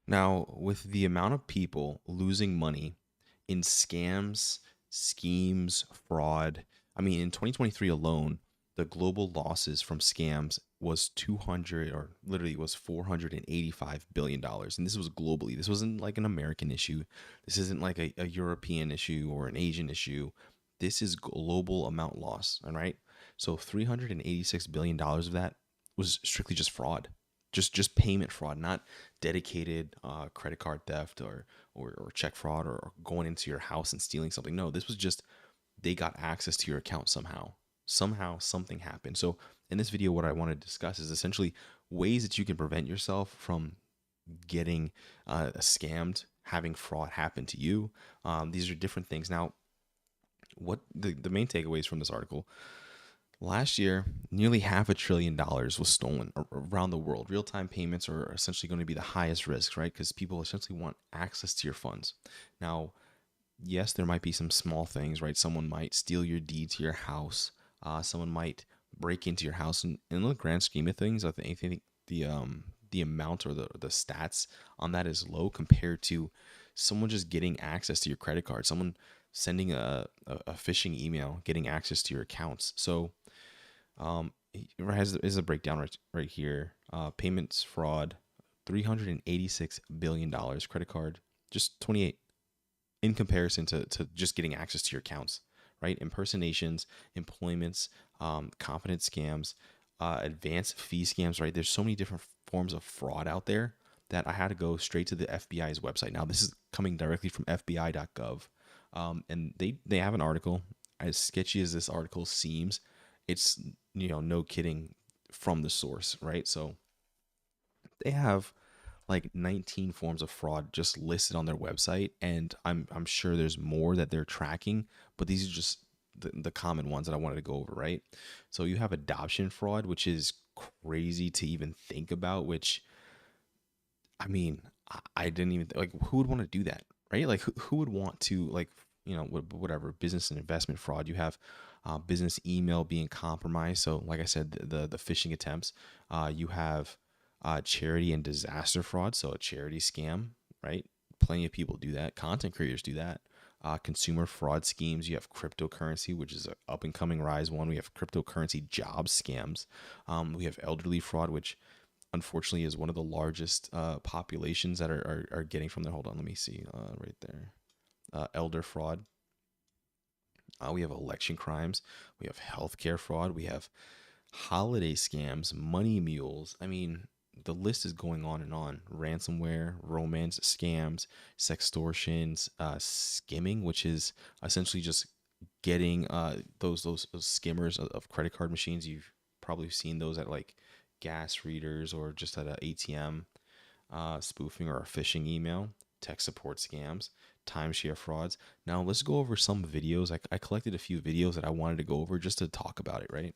Now, with the amount of people losing money in scams, schemes, fraud, I mean, in 2023 alone, the global losses from scams was 200 or literally was $485 billion dollars. And this was globally. This wasn't like an American issue. This isn't like a European issue or an Asian issue. This is global amount loss. All right. So $386 billion dollars of that was strictly just fraud, just payment fraud, not dedicated credit card theft or check fraud or going into your house and stealing something. No, this was just they got access to your account somehow. Somehow something happened. So in this video, what I want to discuss is essentially ways that you can prevent yourself from getting scammed, having fraud happen to you. These are different things. Now, what the main takeaways from this article: last year, nearly $500 billion was stolen around the world. Real time payments are essentially going to be the highest risk, right? Because people essentially want access to your funds. Now, yes, there might be some small things, right? Someone might steal your deed to your house. Someone might break into your house. And in the grand scheme of things, I think the amount or the stats on that is low compared to someone just getting access to your credit card, someone sending a phishing email, getting access to your accounts. So it is a breakdown right here. Payments fraud, $386 billion. Credit card, just 28 in comparison to just getting access to your accounts, right? Impersonations, employments, confidence scams, advanced fee scams, right? There's so many different forms of fraud out there that I had to go straight to the FBI's website. Now, this is coming directly from FBI.gov. And they have an article. As sketchy as this article seems, it's, no kidding, from the source, right? So they have like 19 forms of fraud just listed on their website, and I'm sure there's more that they're tracking, but these are just the common ones that I wanted to go over, right? So you have adoption fraud, which is crazy to even think about, which, I mean, I didn't even like, who would want to do that, right? Like who would want to, like, whatever, business and investment fraud. You have business email being compromised. So like I said, the phishing attempts. You have charity and disaster fraud. So a charity scam, right? Plenty of people do that. Content creators do that. Consumer fraud schemes. You have cryptocurrency, which is an up and coming rise one. We have cryptocurrency job scams. We have elderly fraud, which unfortunately is one of the largest populations that are getting from there. Hold on, let me see right there. Elder fraud. We have election crimes. We have healthcare fraud. We have holiday scams, money mules. I mean, the list is going on and on. Ransomware, romance scams, sextortions, skimming, which is essentially just getting those skimmers of credit card machines. You've probably seen those at like gas readers or just at an ATM. Spoofing or a phishing email, tech support scams, timeshare frauds. Now let's go over some videos. I collected a few videos that I wanted to go over just to talk about it, right?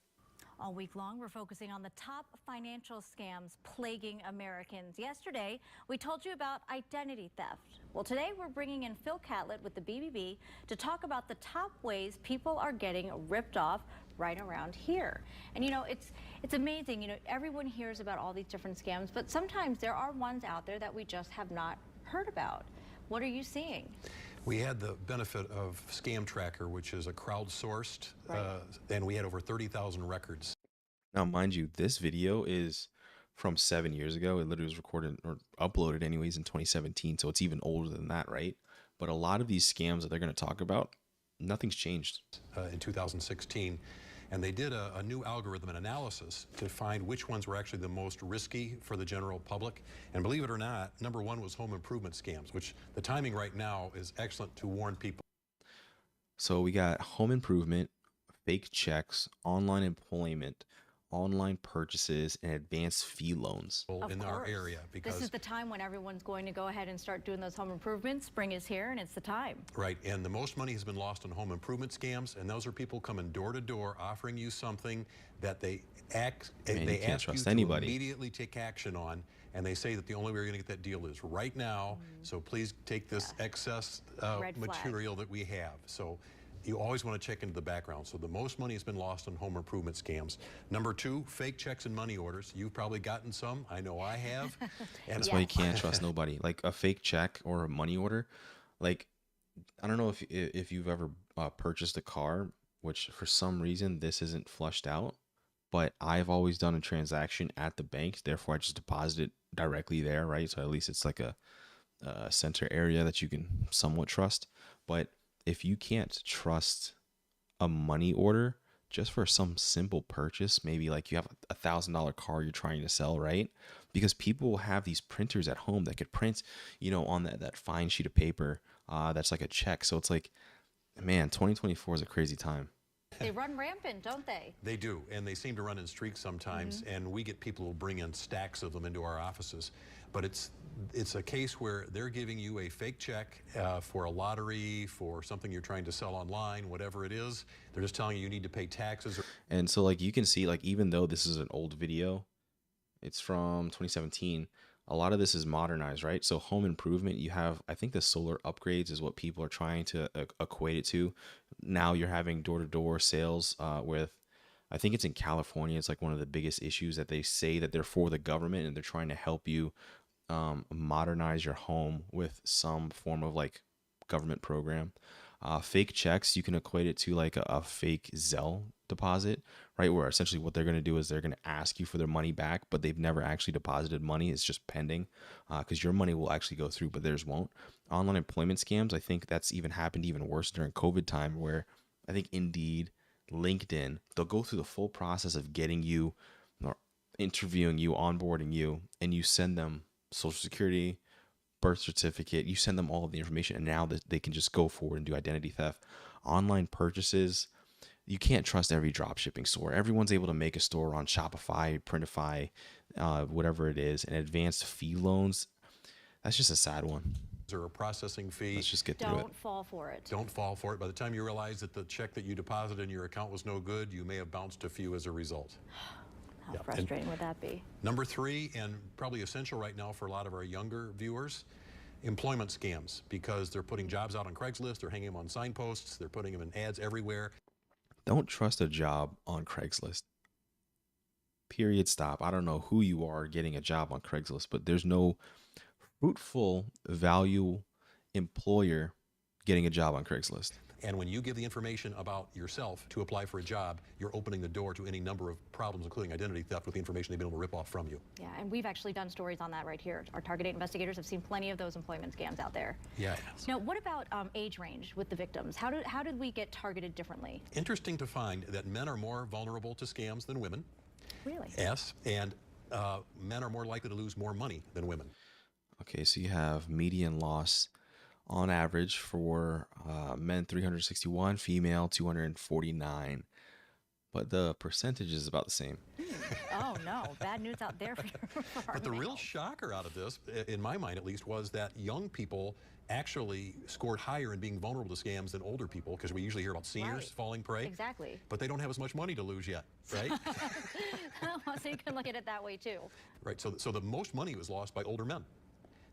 All week long, we're focusing on the top financial scams plaguing Americans. Yesterday, we told you about identity theft. Well, today we're bringing in Phil Catlett with the BBB to talk about the top ways people are getting ripped off right around here. And it's amazing. Everyone hears about all these different scams, but sometimes there are ones out there that we just have not heard about. What are you seeing? We had the benefit of Scam Tracker, which is a crowdsourced, Right. and we had over 30,000 records. Now, mind you, this video is from 7 years ago. It literally was recorded or uploaded anyways in 2017, so it's even older than that, right? But a lot of these scams that they're going to talk about, nothing's changed. In 2016, and they did a new algorithm and analysis to find which ones were actually the most risky for the general public. And believe it or not, number one was home improvement scams, which the timing right now is excellent to warn people. So we got home improvement, fake checks, online employment, online purchases, and advanced fee loans. In our area, This because is the time when everyone's going to go ahead and start doing those home improvements. Spring is here, and it's the time. right, and the most money has been lost on home improvement scams, and those are people coming door to door offering you something that they Man, you can't ask you trust to anybody. immediately take action on, and they say that the only way you're going to get that deal is right now. So please take this excess Red flag. material that we have. So you always want to check into the background. So the most money has been lost on home improvement scams. Number two, fake checks and money orders. You've probably gotten some. I know I have. And That's why you can't trust nobody. Like a fake check or a money order. Like, I don't know if you've ever purchased a car, which for some reason this isn't flushed out, but I've always done a transaction at the bank. Therefore, I just deposit it directly there, right? So at least it's like a center area that you can somewhat trust. But if you can't trust a money order just for some simple purchase, maybe like you have $1,000 car you're trying to sell, right? Because people will have these printers at home that could print, on that fine sheet of paper that's like a check. So it's like, man, 2024 is a crazy time. They run rampant, don't they? They do, and they seem to run in streaks sometimes, and we get people who bring in stacks of them into our offices. But it's a case where they're giving you a fake check for a lottery, for something you're trying to sell online, whatever it is. They're just telling you need to pay taxes. And so like you can see, like even though this is an old video, it's from 2017. A lot of this is modernized, right? So home improvement, you have, I think the solar upgrades is what people are trying to equate it to. Now you're having door-to-door sales with, I think it's in California. It's like one of the biggest issues that they say that they're for the government and they're trying to help you modernize your home with some form of like government program. Fake checks, you can equate it to like a fake Zelle deposit, right? Where essentially what they're going to do is they're going to ask you for their money back, but they've never actually deposited money. It's just pending because your money will actually go through, but theirs won't. Online employment scams, I think that's even happened even worse during COVID time, where I think Indeed, LinkedIn, they'll go through the full process of getting you or interviewing you, onboarding you, and you send them Social Security, birth certificate, you send them all of the information, and now that they can just go forward and do identity theft. Online purchases, you can't trust every drop shipping store. Everyone's able to make a store on Shopify, Printify, whatever it is, and advanced fee loans. That's just a sad one. Or a processing fee. Let's just get through it. Don't fall for it. Don't fall for it. By the time you realize that the check that you deposited in your account was no good, you may have bounced a few as a result. How frustrating would that be? Number three, and probably essential right now for a lot of our younger viewers, employment scams, because they're putting jobs out on Craigslist, they're hanging them on signposts, they're putting them in ads everywhere. Don't trust a job on Craigslist. Period. Stop. I don't know who you are getting a job on Craigslist, but there's no fruitful value employer getting a job on Craigslist. And when you give the information about yourself to apply for a job, you're opening the door to any number of problems, including identity theft, with the information they've been able to rip off from you. Yeah, and we've actually done stories on that right here. Our Target 8 investigators have seen plenty of those employment scams out there. Yeah. Now, what about age range with the victims? How did we get targeted differently? Interesting to find that men are more vulnerable to scams than women. Really? Yes, and men are more likely to lose more money than women. Okay, so you have median loss on average for men 361, female 249, but the percentage is about the same. Oh no, bad news out there for our But the real males. shocker out of this, in my mind at least, was that young people actually scored higher in being vulnerable to scams than older people, because we usually hear about seniors Right. falling prey. Exactly. But they don't have as much money to lose yet, right? So you can look at it that way too. Right. So the most money was lost by older men,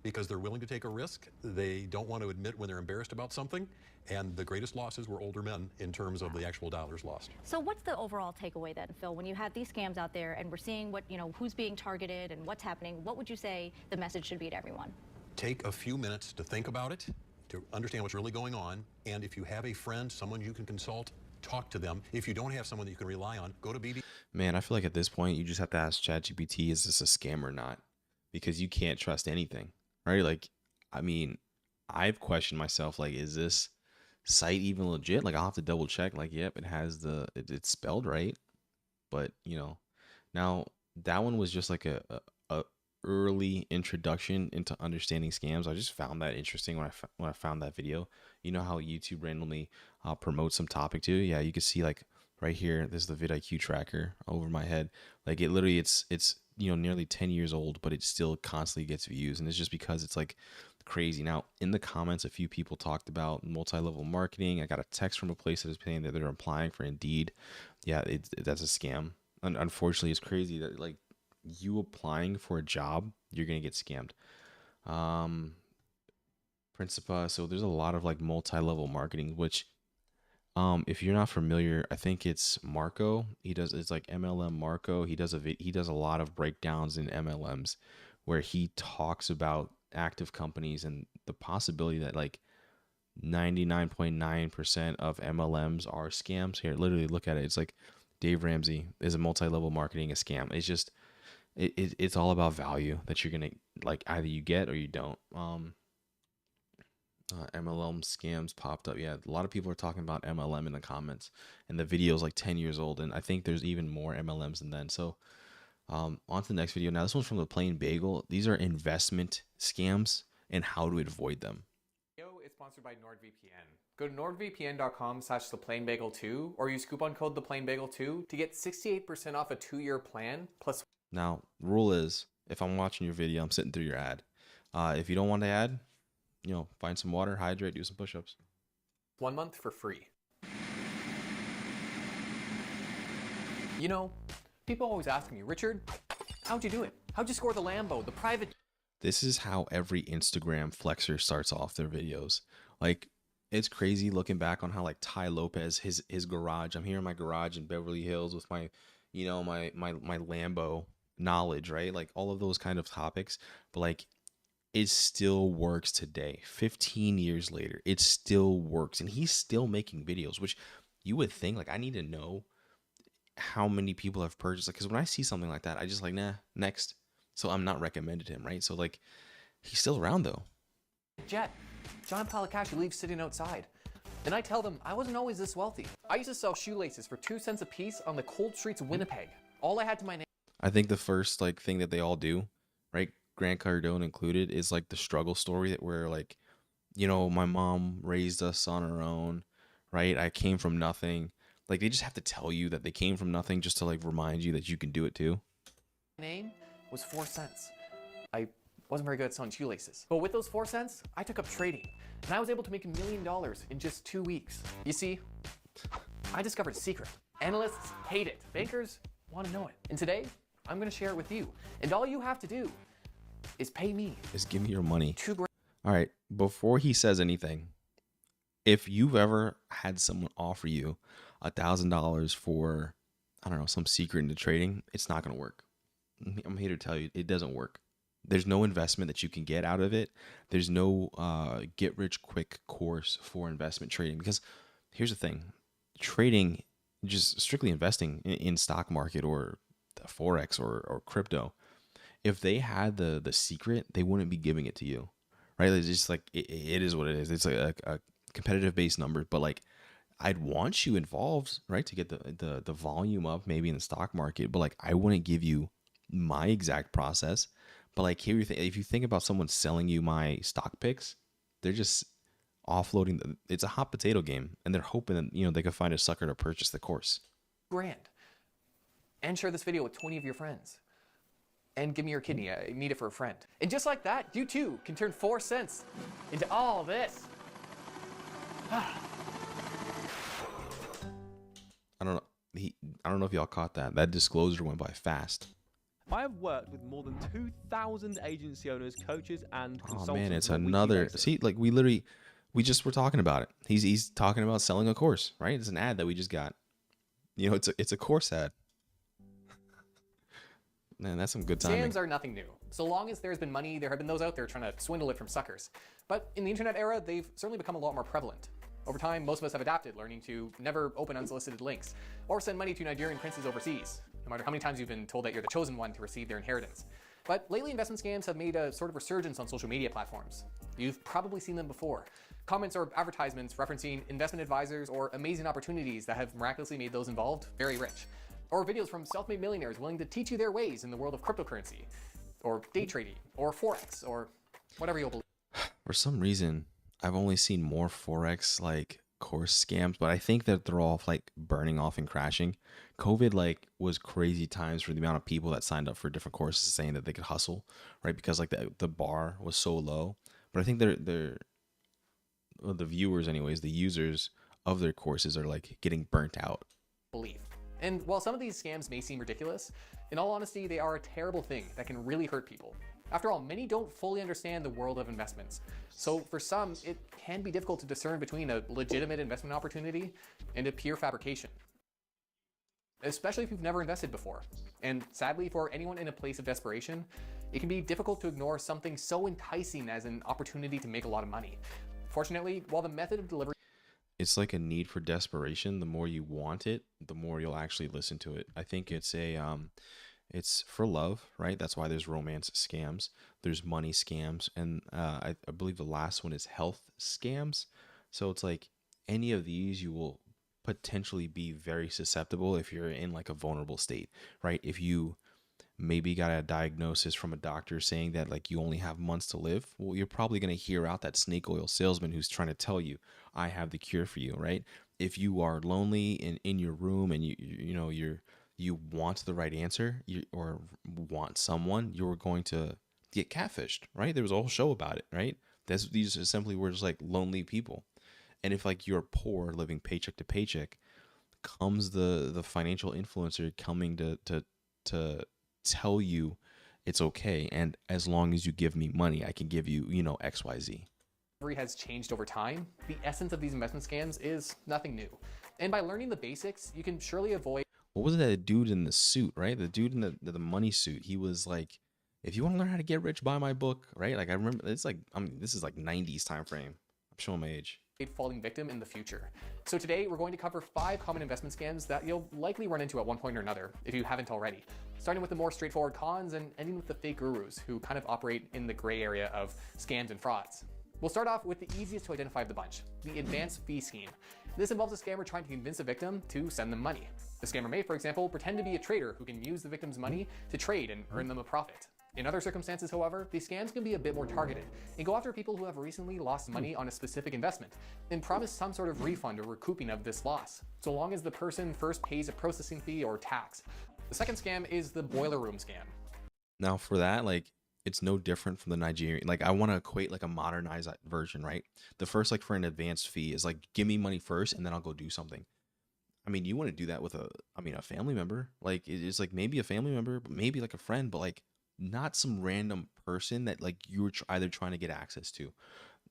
because they're willing to take a risk. They don't want to admit when they're embarrassed about something. And the greatest losses were older men in terms of the actual dollars lost. So what's the overall takeaway then, Phil, when you have these scams out there and we're seeing who's being targeted and what's happening? What would you say the message should be to everyone? Take a few minutes to think about it, to understand what's really going on. And if you have a friend, someone you can consult, talk to them. If you don't have someone that you can rely on, go to BB. Man, I feel like at this point, you just have to ask ChatGPT, is this a scam or not? Because you can't trust anything, right? Like, I mean, I've questioned myself, like, is this site even legit? Like, I'll have to double check. Like, yep, it has it's spelled right. But, now that one was just like a early introduction into understanding scams. I just found that interesting when I found that video. You know how YouTube randomly promotes some topic to you? Yeah, you can see like right here, this is the vidIQ tracker over my head. Like it literally, it's nearly 10 years old, but it still constantly gets views. And it's just because it's like crazy. Now, in the comments, a few people talked about multi-level marketing. I got a text from a place that is saying that they're applying for Indeed. Yeah, that's a scam. Unfortunately, it's crazy that like you applying for a job, you're going to get scammed. Principa, so there's a lot of like multi-level marketing, which If you're not familiar, I think it's Marco. It's like MLM Marco. He does a lot of breakdowns in MLMs where he talks about active companies and the possibility that like 99.9% of MLMs are scams. Here, literally look at it. It's like Dave Ramsey is a multi-level marketing a scam. It's just it's all about value that you're gonna like either you get or you don't. MLM scams popped up. Yeah, a lot of people are talking about MLM in the comments, and the video is like 10 years old, and I think there's even more MLMs than then. So, on to the next video. Now, this one's from the Plain Bagel. These are investment scams and how to avoid them. Video is sponsored by NordVPN. Go to nordvpn.com/theplainbagel2 or use coupon code theplainbagel2 to get 68% off a 2-year plan plus. Now, rule is, if I'm watching your video, I'm sitting through your ad. If you don't want the ad, find some water, hydrate, do some push-ups. 1 month for free. People always ask me, Richard, how'd you do it? How'd you score the Lambo, the private? This is how every Instagram flexer starts off their videos. Like, it's crazy looking back on how like Ty Lopez, his garage. I'm here in my garage in Beverly Hills with my, my Lambo knowledge, right? Like all of those kind of topics, but like it still works today. 15 years later, it still works, and he's still making videos, which you would think like I need to know how many people have purchased it, because when I see something like that, I just like, nah, next. So I'm not recommended him, right? So like he's still around though. Jet. John Palakashi leaves sitting outside. And I tell them I wasn't always this wealthy. I used to sell shoelaces for 2 cents a piece on the cold streets of Winnipeg. All I had to my name. I think the first like thing that they all do, right, Grant Cardone included, is like the struggle story that where like, my mom raised us on her own, right? I came from nothing. Like they just have to tell you that they came from nothing just to like remind you that you can do it too. My name was 4 cents. I wasn't very good at selling shoelaces. But with those 4 cents, I took up trading. And I was able to make $1 million in just 2 weeks. You see, I discovered a secret. Analysts hate it. Bankers want to know it. And today, I'm going to share it with you. And all you have to do is pay me. Just give me your money. $2 grand. All right. Before he says anything, if you've ever had someone offer you $1,000 for, I don't know, some secret into trading, it's not going to work. I'm here to tell you, it doesn't work. There's no investment that you can get out of it. There's no get rich quick course for investment trading, because here's the thing. Trading, just strictly investing in stock market or the Forex or crypto, if they had the secret, they wouldn't be giving it to you, right? It's just like, it is what it is. It's like a competitive based number, but like I'd want you involved, right, to get the volume up maybe in the stock market, but like I wouldn't give you my exact process. But like here, if you think about someone selling you my stock picks, they're just offloading. It's a hot potato game, and they're hoping that they can find a sucker to purchase the course. Grand. And share this video with 20 of your friends. And give me your kidney. I need it for a friend. And just like that, you too can turn 4 cents into all this. I don't know. I don't know if y'all caught that. That disclosure went by fast. I have worked with more than 2,000 agency owners, coaches, and consultants. Oh man, it's on a weekly another. basis. See, like we just were talking about it. He's talking about selling a course, right? It's an ad that we just got. It's a course ad. Man, that's some good timing. Scams are nothing new. So long as there's been money, there have been those out there trying to swindle it from suckers. But in the internet era, they've certainly become a lot more prevalent. Over time, most of us have adapted, learning to never open unsolicited links or send money to Nigerian princes overseas, no matter how many times you've been told that you're the chosen one to receive their inheritance. But lately, investment scams have made a sort of resurgence on social media platforms. You've probably seen them before. Comments or advertisements referencing investment advisors or amazing opportunities that have miraculously made those involved very rich. Or videos from self-made millionaires willing to teach you their ways in the world of cryptocurrency, or day trading, or Forex, or whatever you'll believe. For some reason, I've only seen more Forex like course scams, but I think that they're all like burning off and crashing. COVID like was crazy times for the amount of people that signed up for different courses saying that they could hustle, right? Because like the bar was so low. But I think the viewers anyways, the users of their courses are like getting burnt out. And while some of these scams may seem ridiculous, in all honesty, they are a terrible thing that can really hurt people. After all, many don't fully understand the world of investments. So for some, it can be difficult to discern between a legitimate investment opportunity and a pure fabrication, especially if you've never invested before. And sadly, for anyone in a place of desperation, it can be difficult to ignore something so enticing as an opportunity to make a lot of money. Fortunately, while the method of delivery It's like a need for desperation. The more you want it, the more you'll actually listen to it. I think it's for love, right? That's why there's romance scams, there's money scams, and I believe the last one is health scams. So it's like any of these, you will potentially be very susceptible if you're in like a vulnerable state, right? If you maybe got a diagnosis from a doctor saying that like you only have months to live, well, you're probably going to hear out that snake oil salesman who's trying to tell you, I have the cure for you, right? If you are lonely in your room and you want the right answer, or want someone, you're going to get catfished, right? There was a whole show about it, right? These are simply words like lonely people. And if like you're poor, living paycheck to paycheck, comes the financial influencer coming to tell you it's okay, and as long as you give me money, I can give you, XYZ. has changed over time, the essence of these investment scams is nothing new. And by learning the basics, you can surely avoid. What was that dude in the suit, right? The dude in the money suit. He was like, if you want to learn how to get rich, buy my book, right? Like I remember, it's like, this is like 90s time frame. I'm showing my age. Falling victim in the future. So today we're going to cover 5 common investment scams that you'll likely run into at one point or another if you haven't already. Starting with the more straightforward cons and ending with the fake gurus who kind of operate in the gray area of scams and frauds. We'll start off with the easiest to identify of the bunch, the advanced fee scheme. This involves a scammer trying to convince a victim to send them money. The scammer may, for example, pretend to be a trader who can use the victim's money to trade and earn them a profit. In other circumstances, however, these scams can be a bit more targeted and go after people who have recently lost money on a specific investment and promise some sort of refund or recouping of this loss, so long as the person first pays a processing fee or tax. The second scam is the boiler room scam. Now for that, like, it's no different from the Nigerian. Like, I want to equate like a modernized version, right? The first, like for an advanced fee is like, give me money first and then I'll go do something. I mean, you want to do that with a family member. Like, it's like maybe a family member, but maybe like a friend, but like not some random person that like you were either trying to get access to,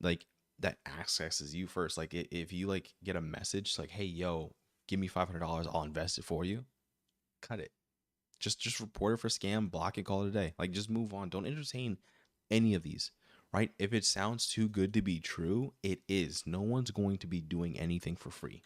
like that accesses you first. Like if you like get a message like, hey, yo, give me $500, I'll invest it for you. Cut it. Just report it for scam, block it, call it a day. Like, just move on. Don't entertain any of these, right? If it sounds too good to be true, it is. No one's going to be doing anything for free.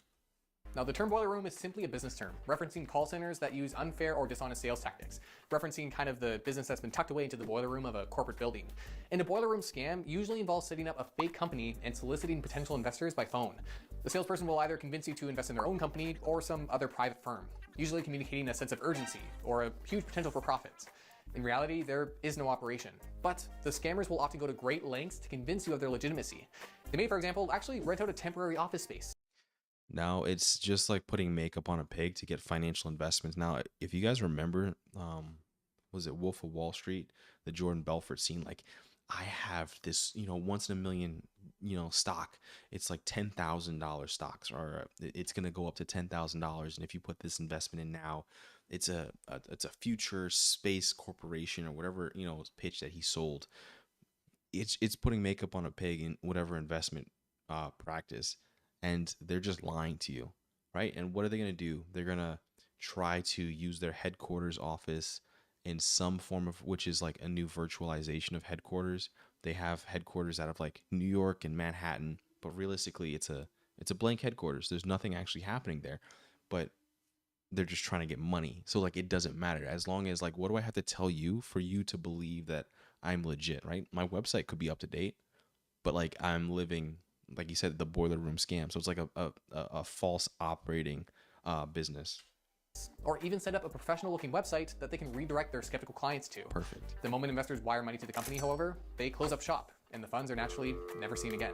Now, the term boiler room is simply a business term, referencing call centers that use unfair or dishonest sales tactics, referencing kind of the business that's been tucked away into the boiler room of a corporate building. And a boiler room scam usually involves setting up a fake company and soliciting potential investors by phone. The salesperson will either convince you to invest in their own company or some other private firm, usually communicating a sense of urgency or a huge potential for profits. In reality, there is no operation, but the scammers will often go to great lengths to convince you of their legitimacy. They may, for example, actually rent out a temporary office space. Now it's just like putting makeup on a pig to get financial investments. Now, if you guys remember, was it Wolf of Wall Street, the Jordan Belfort scene? Like, I have this, once in a million, stock. It's like $10,000 stocks, or it's gonna go up to $10,000. And if you put this investment in now, it's a future space corporation or whatever pitch that he sold. It's putting makeup on a pig in whatever investment practice. And they're just lying to you, right? And what are they going to do? They're going to try to use their headquarters office in some form of, which is like a new virtualization of headquarters. They have headquarters out of like New York and Manhattan, but realistically it's a blank headquarters. There's nothing actually happening there, but they're just trying to get money. So like, it doesn't matter as long as like, what do I have to tell you for you to believe that I'm legit, right? My website could be up to date, but like I'm living, like you said, the boiler room scam. So it's like a false operating business. Or even set up a professional looking website that they can redirect their skeptical clients to. Perfect. The moment investors wire money to the company, however, they close up shop and the funds are naturally never seen again.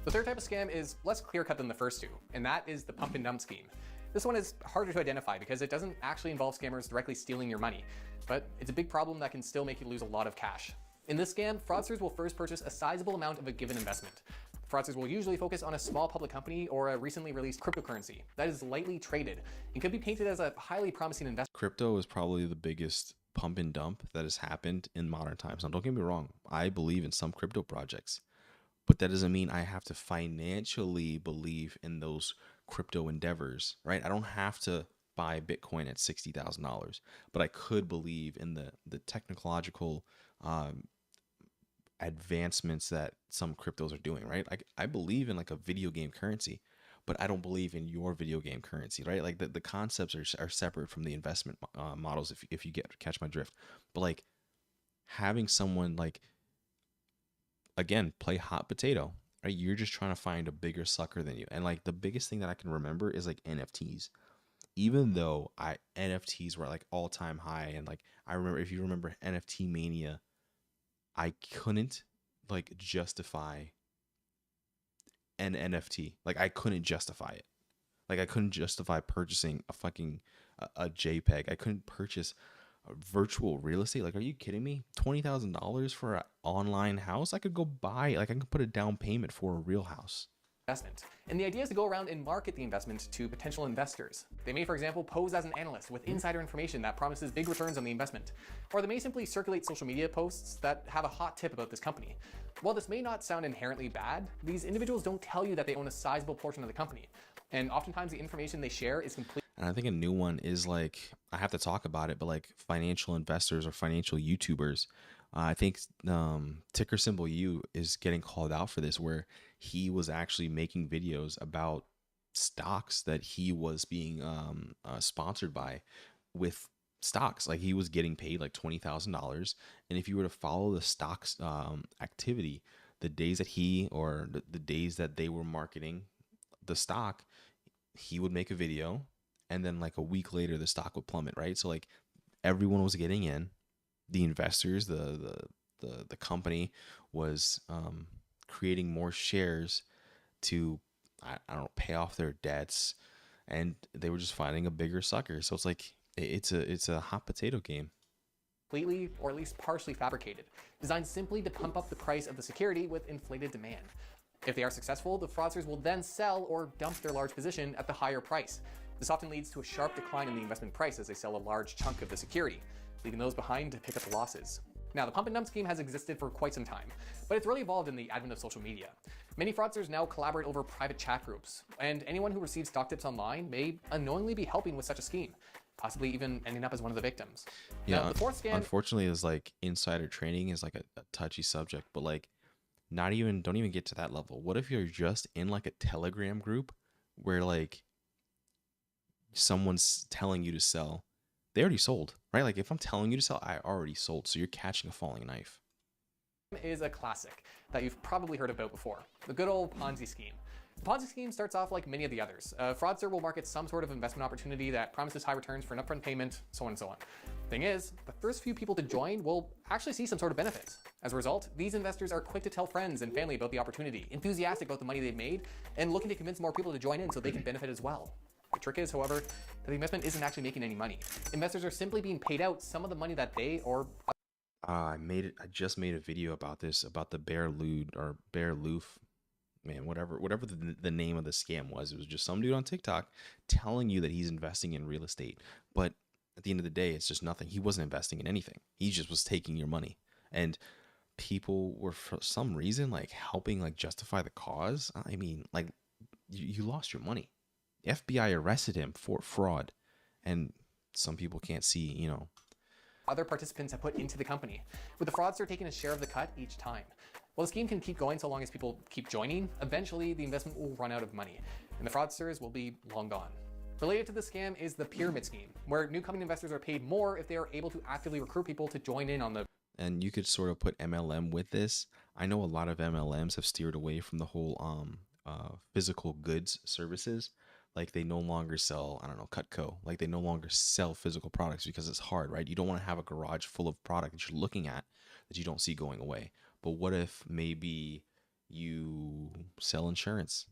The third type of scam is less clear cut than the first two, and that is the pump and dump scheme. This one is harder to identify because it doesn't actually involve scammers directly stealing your money, but it's a big problem that can still make you lose a lot of cash. In this scam, fraudsters will first purchase a sizable amount of a given investment. Fraudsters will usually focus on a small public company or a recently released cryptocurrency that is lightly traded and could be painted as a highly promising investment. Crypto is probably the biggest pump and dump that has happened in modern times. Now, don't get me wrong. I believe in some crypto projects, but that doesn't mean I have to financially believe in those crypto endeavors, right? I don't have to buy Bitcoin at $60,000, but I could believe in the technological advancements that some cryptos are doing, right? Like I believe in like a video game currency, but I don't believe in your video game currency, right? Like the concepts are separate from the investment models, if you catch my drift. But like having someone like, again, play hot potato, right? You're just trying to find a bigger sucker than you. And like the biggest thing that I can remember is like NFTs. Even though NFTs were like all time high, and like I remember, if you remember NFT Mania, I couldn't like justify an NFT. Like I couldn't justify it. Like I couldn't justify purchasing a fucking a JPEG. I couldn't purchase a virtual real estate. Like, are you kidding me? $20,000 for an online house? I could go buy, like I could put a down payment for a real house. Investment. And the idea is to go around and market the investment to potential investors. They may, for example, pose as an analyst with insider information that promises big returns on the investment. Or they may simply circulate social media posts that have a hot tip about this company. While this may not sound inherently bad, these individuals don't tell you that they own a sizable portion of the company. And oftentimes the information they share is complete. And I think a new one is like, I have to talk about it, but like financial investors or financial YouTubers. I think ticker symbol U is getting called out for this, where he was actually making videos about stocks that he was being sponsored by with stocks. Like he was getting paid like $20,000. And if you were to follow the stocks activity, the days that he or the days that they were marketing the stock, he would make a video, and then like a week later the stock would plummet, right? So like everyone was getting in. The investors, the company was creating more shares to, I don't know, pay off their debts, and they were just finding a bigger sucker. So it's like it's a hot potato game. Completely, or at least partially fabricated, designed simply to pump up the price of the security with inflated demand. If they are successful, the fraudsters will then sell or dump their large position at the higher price. This often leads to a sharp decline in the investment price as they sell a large chunk of the security, leaving those behind to pick up the losses. Now, the pump and dump scheme has existed for quite some time, but it's really evolved in the advent of social media. Many fraudsters now collaborate over private chat groups, and anyone who receives stock tips online may unknowingly be helping with such a scheme, possibly even ending up as one of the victims. Yeah, now, the fourth scam, unfortunately, is like insider trading is like a touchy subject, but like don't even get to that level. What if you're just in like a Telegram group where like someone's telling you to sell? They already sold, right? Like if I'm telling you to sell, I already sold. So you're catching a falling knife. is a classic that you've probably heard about before, the good old Ponzi scheme. The Ponzi scheme starts off like many of the others. A fraudster will market some sort of investment opportunity that promises high returns for an upfront payment, so on and so on. Thing is, the first few people to join will actually see some sort of benefit. As a result, these investors are quick to tell friends and family about the opportunity, enthusiastic about the money they've made, and looking to convince more people to join in so they can benefit as well. The trick is, however, that the investment isn't actually making any money. Investors are simply being paid out some of the money that they or I just made a video about this, about the Bear Loof, man, whatever the name of the scam was. It was just some dude on TikTok telling you that he's investing in real estate, but at the end of the day, it's just nothing. He wasn't investing in anything. He just was taking your money, and people were for some reason like helping like justify the cause. I mean, like you lost your money. The FBI arrested him for fraud, and some people can't see, you know, other participants have put into the company, with the fraudster taking a share of the cut each time. While the scheme can keep going so long as people keep joining, eventually the investment will run out of money, and the fraudsters will be long gone. Related to the scam is the pyramid scheme, where new coming investors are paid more if they are able to actively recruit people to join in on the. And you could sort of put MLM with this. I know a lot of MLMs have steered away from the whole physical goods services. Like they no longer sell, I don't know, Cutco. Like they no longer sell physical products because it's hard, right? You don't want to have a garage full of product that you're looking at that you don't see going away. But what if maybe you sell insurance,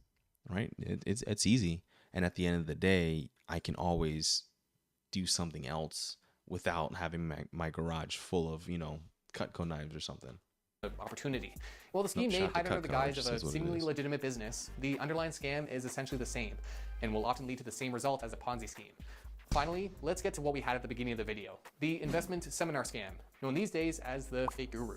right? It's easy. And at the end of the day, I can always do something else without having my garage full of, you know, Cutco knives or something. Opportunity. Well, the scheme may hide under the guise of a seemingly legitimate business. The underlying scam is essentially the same and will often lead to the same result as a Ponzi scheme. Finally, let's get to what we had at the beginning of the video, the investment seminar scam, known these days as the fake guru.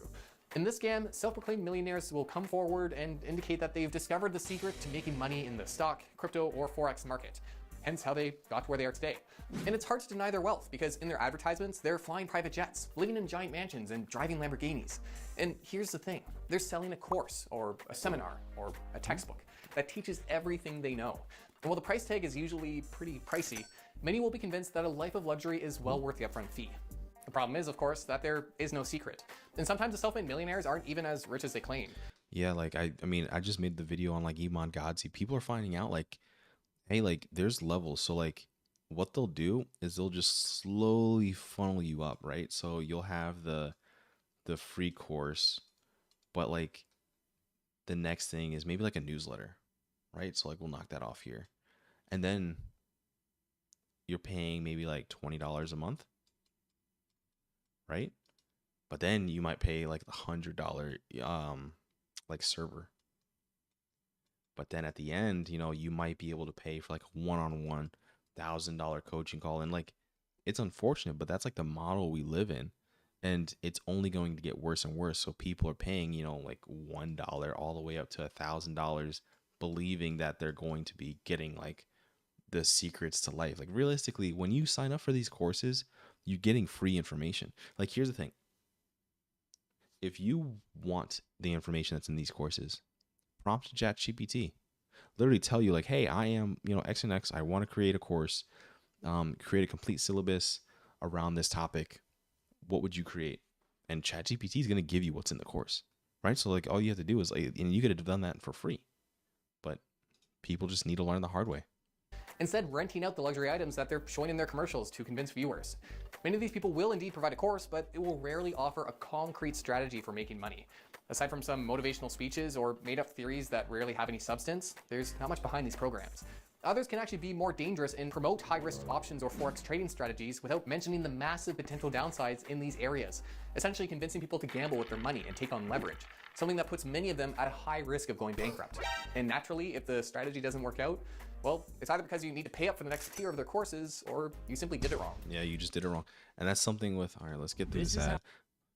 In this scam, self-proclaimed millionaires will come forward and indicate that they've discovered the secret to making money in the stock, crypto, or Forex market, hence how they got to where they are today. And it's hard to deny their wealth because in their advertisements, they're flying private jets, living in giant mansions, and driving Lamborghinis. And here's the thing, they're selling a course, or a seminar, or a textbook that teaches everything they know. And while the price tag is usually pretty pricey, many will be convinced that a life of luxury is well worth the upfront fee. The problem is, of course, that there is no secret. And sometimes the self-made millionaires aren't even as rich as they claim. Yeah, like I mean, I just made the video on like Iman Gadzhi. People are finding out like, hey, like there's levels. So like what they'll do is they'll just slowly funnel you up, right? So you'll have the free course, but like the next thing is maybe like a newsletter, right? So like we'll knock that off here. And then you're paying maybe like $20 a month, right? But then you might pay like $100 like server. But then at the end, you know, you might be able to pay for like a one-on-one $1,000 coaching call. And like it's unfortunate, but that's like the model we live in. And it's only going to get worse and worse. So people are paying, you know, like $1 all the way up to $1,000, believing that they're going to be getting like the secrets to life. Like realistically, when you sign up for these courses, you're getting free information. Like here's the thing. If you want the information that's in these courses, prompt ChatGPT. Literally tell you like, hey, I am, you know, X and X. I want to create a course, create a complete syllabus around this topic. What would you create? And ChatGPT is going to give you what's in the course, right? So like all you have to do is like, and you could have done that for free, but people just need to learn the hard way. Instead, renting out the luxury items that they're showing in their commercials to convince viewers. Many of these people will indeed provide a course, but it will rarely offer a concrete strategy for making money. Aside from some motivational speeches or made-up theories that rarely have any substance, there's not much behind these programs. Others can actually be more dangerous and promote high-risk options or Forex trading strategies without mentioning the massive potential downsides in these areas, essentially convincing people to gamble with their money and take on leverage, something that puts many of them at a high risk of going bankrupt. And naturally, if the strategy doesn't work out, well, it's either because you need to pay up for the next tier of their courses or you simply did it wrong. Yeah, you just did it wrong. And that's something with, all right, let's get through this ad.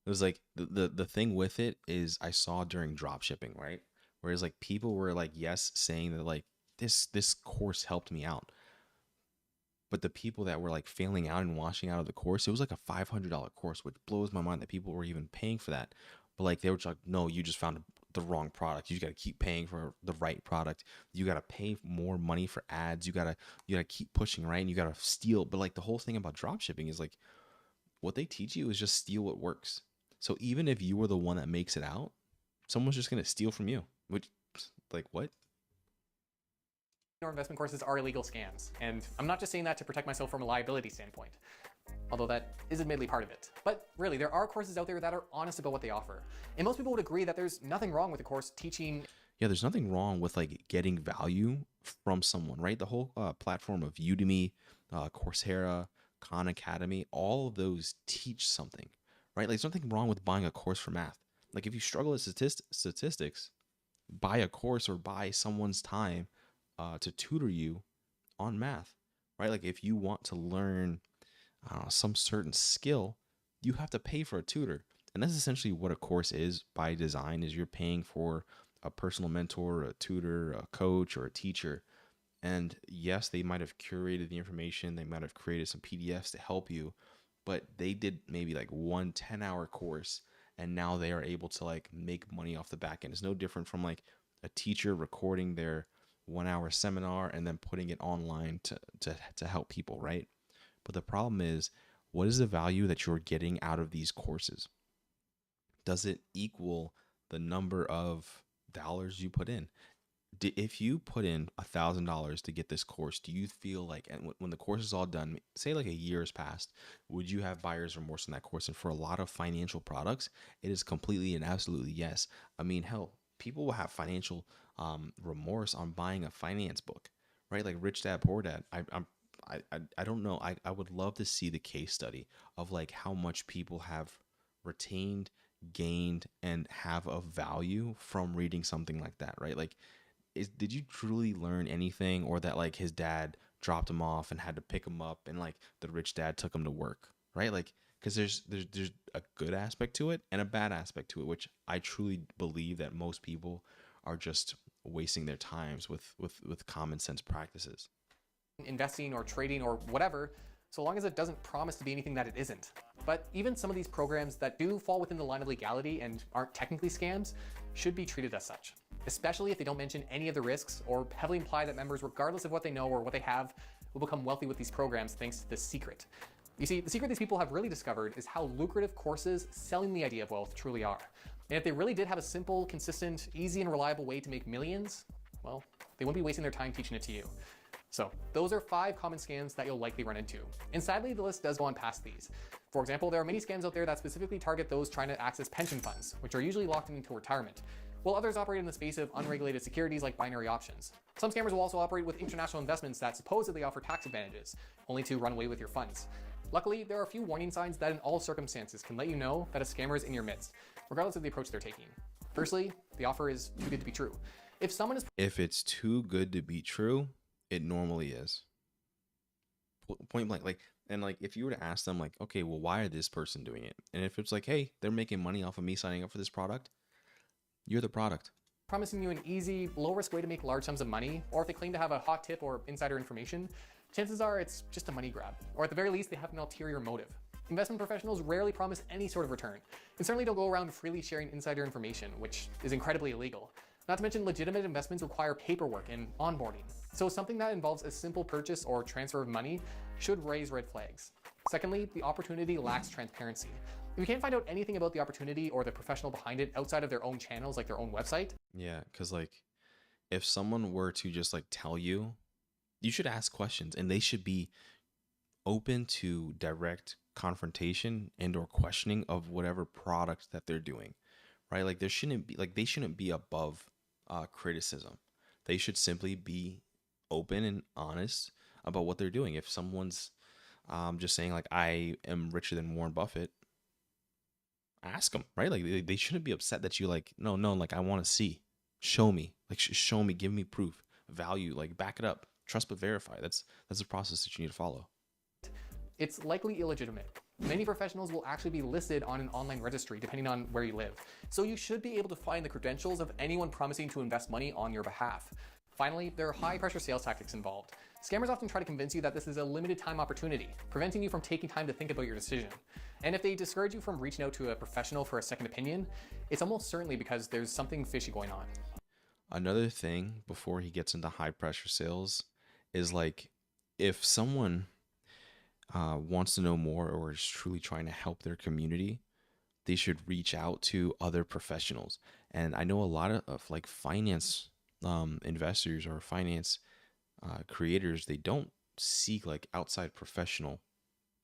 It was like the thing with it is I saw during drop shipping, right? Whereas like people were like, yes, saying that like this course helped me out. But the people that were like failing out and washing out of the course, it was like a $500 course, which blows my mind that people were even paying for that. But like they were just like, no, you just found the wrong product. You got to keep paying for the right product. You got to pay more money for ads. You got to keep pushing, right? And you got to steal. But like the whole thing about drop shipping is like what they teach you is just steal what works. So even if you were the one that makes it out, someone's just going to steal from you, which like what? Our investment courses are illegal scams, and I'm not just saying that to protect myself from a liability standpoint, although that is admittedly part of it. But really, there are courses out there that are honest about what they offer, and most people would agree that there's nothing wrong with a course teaching. Yeah, there's nothing wrong with like getting value from someone, right? The whole platform of Udemy, Coursera, Khan Academy, all of those teach something, right? Like there's nothing wrong with buying a course for math. Like if you struggle with statistics, buy a course or buy someone's time to tutor you on math, right? Like if you want to learn some certain skill, you have to pay for a tutor. And that's essentially what a course is by design, is you're paying for a personal mentor, a tutor, a coach, or a teacher. And yes, they might have curated the information. They might have created some PDFs to help you, but they did maybe like 1 10-hour course. And now they are able to like make money off the back end. It's no different from like a teacher recording their 1-hour seminar and then putting it online to help people, right? But the problem is, what is the value that you're getting out of these courses? Does it equal the number of dollars you put in? If you put in $1,000 to get this course, do you feel like, and when the course is all done, say like a year has passed, would you have buyer's remorse in that course? And for a lot of financial products, it is completely and absolutely yes. I mean, hell, people will have financial remorse on buying a finance book, right? Like Rich Dad Poor Dad. I don't know. I would love to see the case study of like how much people have retained, gained, and have of value from reading something like that, right? Like, did you truly learn anything, or that like his dad dropped him off and had to pick him up, and like the rich dad took him to work, right? Like, because there's a good aspect to it and a bad aspect to it, which I truly believe that most people are just wasting their times with common sense practices. Investing or trading or whatever, so long as it doesn't promise to be anything that it isn't. But even some of these programs that do fall within the line of legality and aren't technically scams should be treated as such, especially if they don't mention any of the risks or heavily imply that members, regardless of what they know or what they have, will become wealthy with these programs thanks to this secret. You see, the secret these people have really discovered is how lucrative courses selling the idea of wealth truly are. And if they really did have a simple, consistent, easy, and reliable way to make millions, well, they wouldn't be wasting their time teaching it to you. So those are 5 common scams that you'll likely run into. And sadly, the list does go on past these. For example, there are many scams out there that specifically target those trying to access pension funds, which are usually locked into retirement, while others operate in the space of unregulated securities like binary options. Some scammers will also operate with international investments that supposedly offer tax advantages, only to run away with your funds. Luckily, there are a few warning signs that in all circumstances can let you know that a scammer is in your midst, regardless of the approach they're taking. Firstly, the offer is too good to be true. If it's too good to be true, it normally is. Point blank. Like, and like, if you were to ask them, like, okay, well, why is this person doing it? And if it's like, hey, they're making money off of me signing up for this product, you're the product. Promising you an easy, low-risk way to make large sums of money, or if they claim to have a hot tip or insider information, chances are it's just a money grab, or at the very least, they have an ulterior motive. Investment professionals rarely promise any sort of return, and certainly don't go around freely sharing insider information, which is incredibly illegal. Not to mention, legitimate investments require paperwork and onboarding, so something that involves a simple purchase or transfer of money should raise red flags. Secondly, the opportunity lacks transparency. If you can't find out anything about the opportunity or the professional behind it outside of their own channels, like their own website. Yeah, because like, if someone were to just like tell you, you should ask questions, and they should be open to direct confrontation and or questioning of whatever product that they're doing, right? Like, they shouldn't be above criticism. They should simply be open and honest about what they're doing. If someone's just saying like, I am richer than Warren Buffett, ask them, right? Like, they shouldn't be upset that you like, no, like, I want to see, show me, like, show me, give me proof, value, like, back it up, trust but verify. That's the process that you need to follow. It's likely illegitimate. Many professionals will actually be listed on an online registry depending on where you live. So you should be able to find the credentials of anyone promising to invest money on your behalf. Finally, there are high-pressure sales tactics involved. Scammers often try to convince you that this is a limited time opportunity, preventing you from taking time to think about your decision. And if they discourage you from reaching out to a professional for a second opinion, it's almost certainly because there's something fishy going on. Another thing before he gets into high-pressure sales is like, if someone wants to know more or is truly trying to help their community, they should reach out to other professionals. And I know a lot of like finance investors or finance creators, they don't seek like outside professional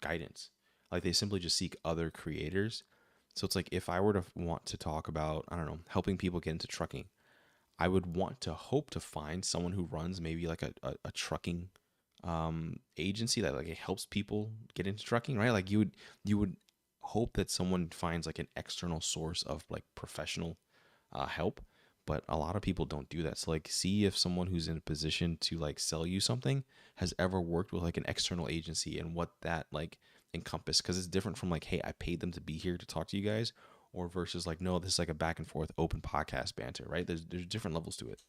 guidance. Like, they simply just seek other creators. So it's like, if I were to want to talk about, I don't know, helping people get into trucking, I would want to hope to find someone who runs maybe like a trucking agency that like helps people get into trucking, right? Like, you would hope that someone finds like an external source of like professional help, but a lot of people don't do that. So like, see if someone who's in a position to like sell you something has ever worked with like an external agency and what that like encompass, because it's different from like, hey, I paid them to be here to talk to you guys, or versus like, no, this is like a back and forth open podcast banter, right? There's different levels to it.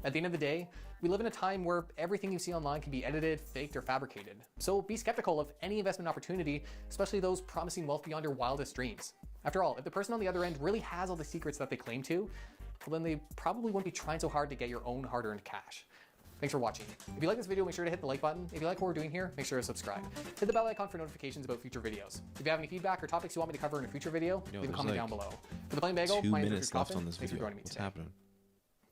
At the end of the day, we live in a time where everything you see online can be edited, faked, or fabricated. So be skeptical of any investment opportunity, especially those promising wealth beyond your wildest dreams. After all, if the person on the other end really has all the secrets that they claim to, well, then they probably wouldn't be trying so hard to get your own hard-earned cash. Thanks for watching. If you like this video, make sure to hit the like button. If you like what we're doing here, make sure to subscribe. Hit the bell icon for notifications about future videos. If you have any feedback or topics you want me to cover in a future video, leave a comment down below. For the Plain Bagel, 2 my name is minutes Richard left Kaufman. on this Thanks for video. joining me What's today. happening?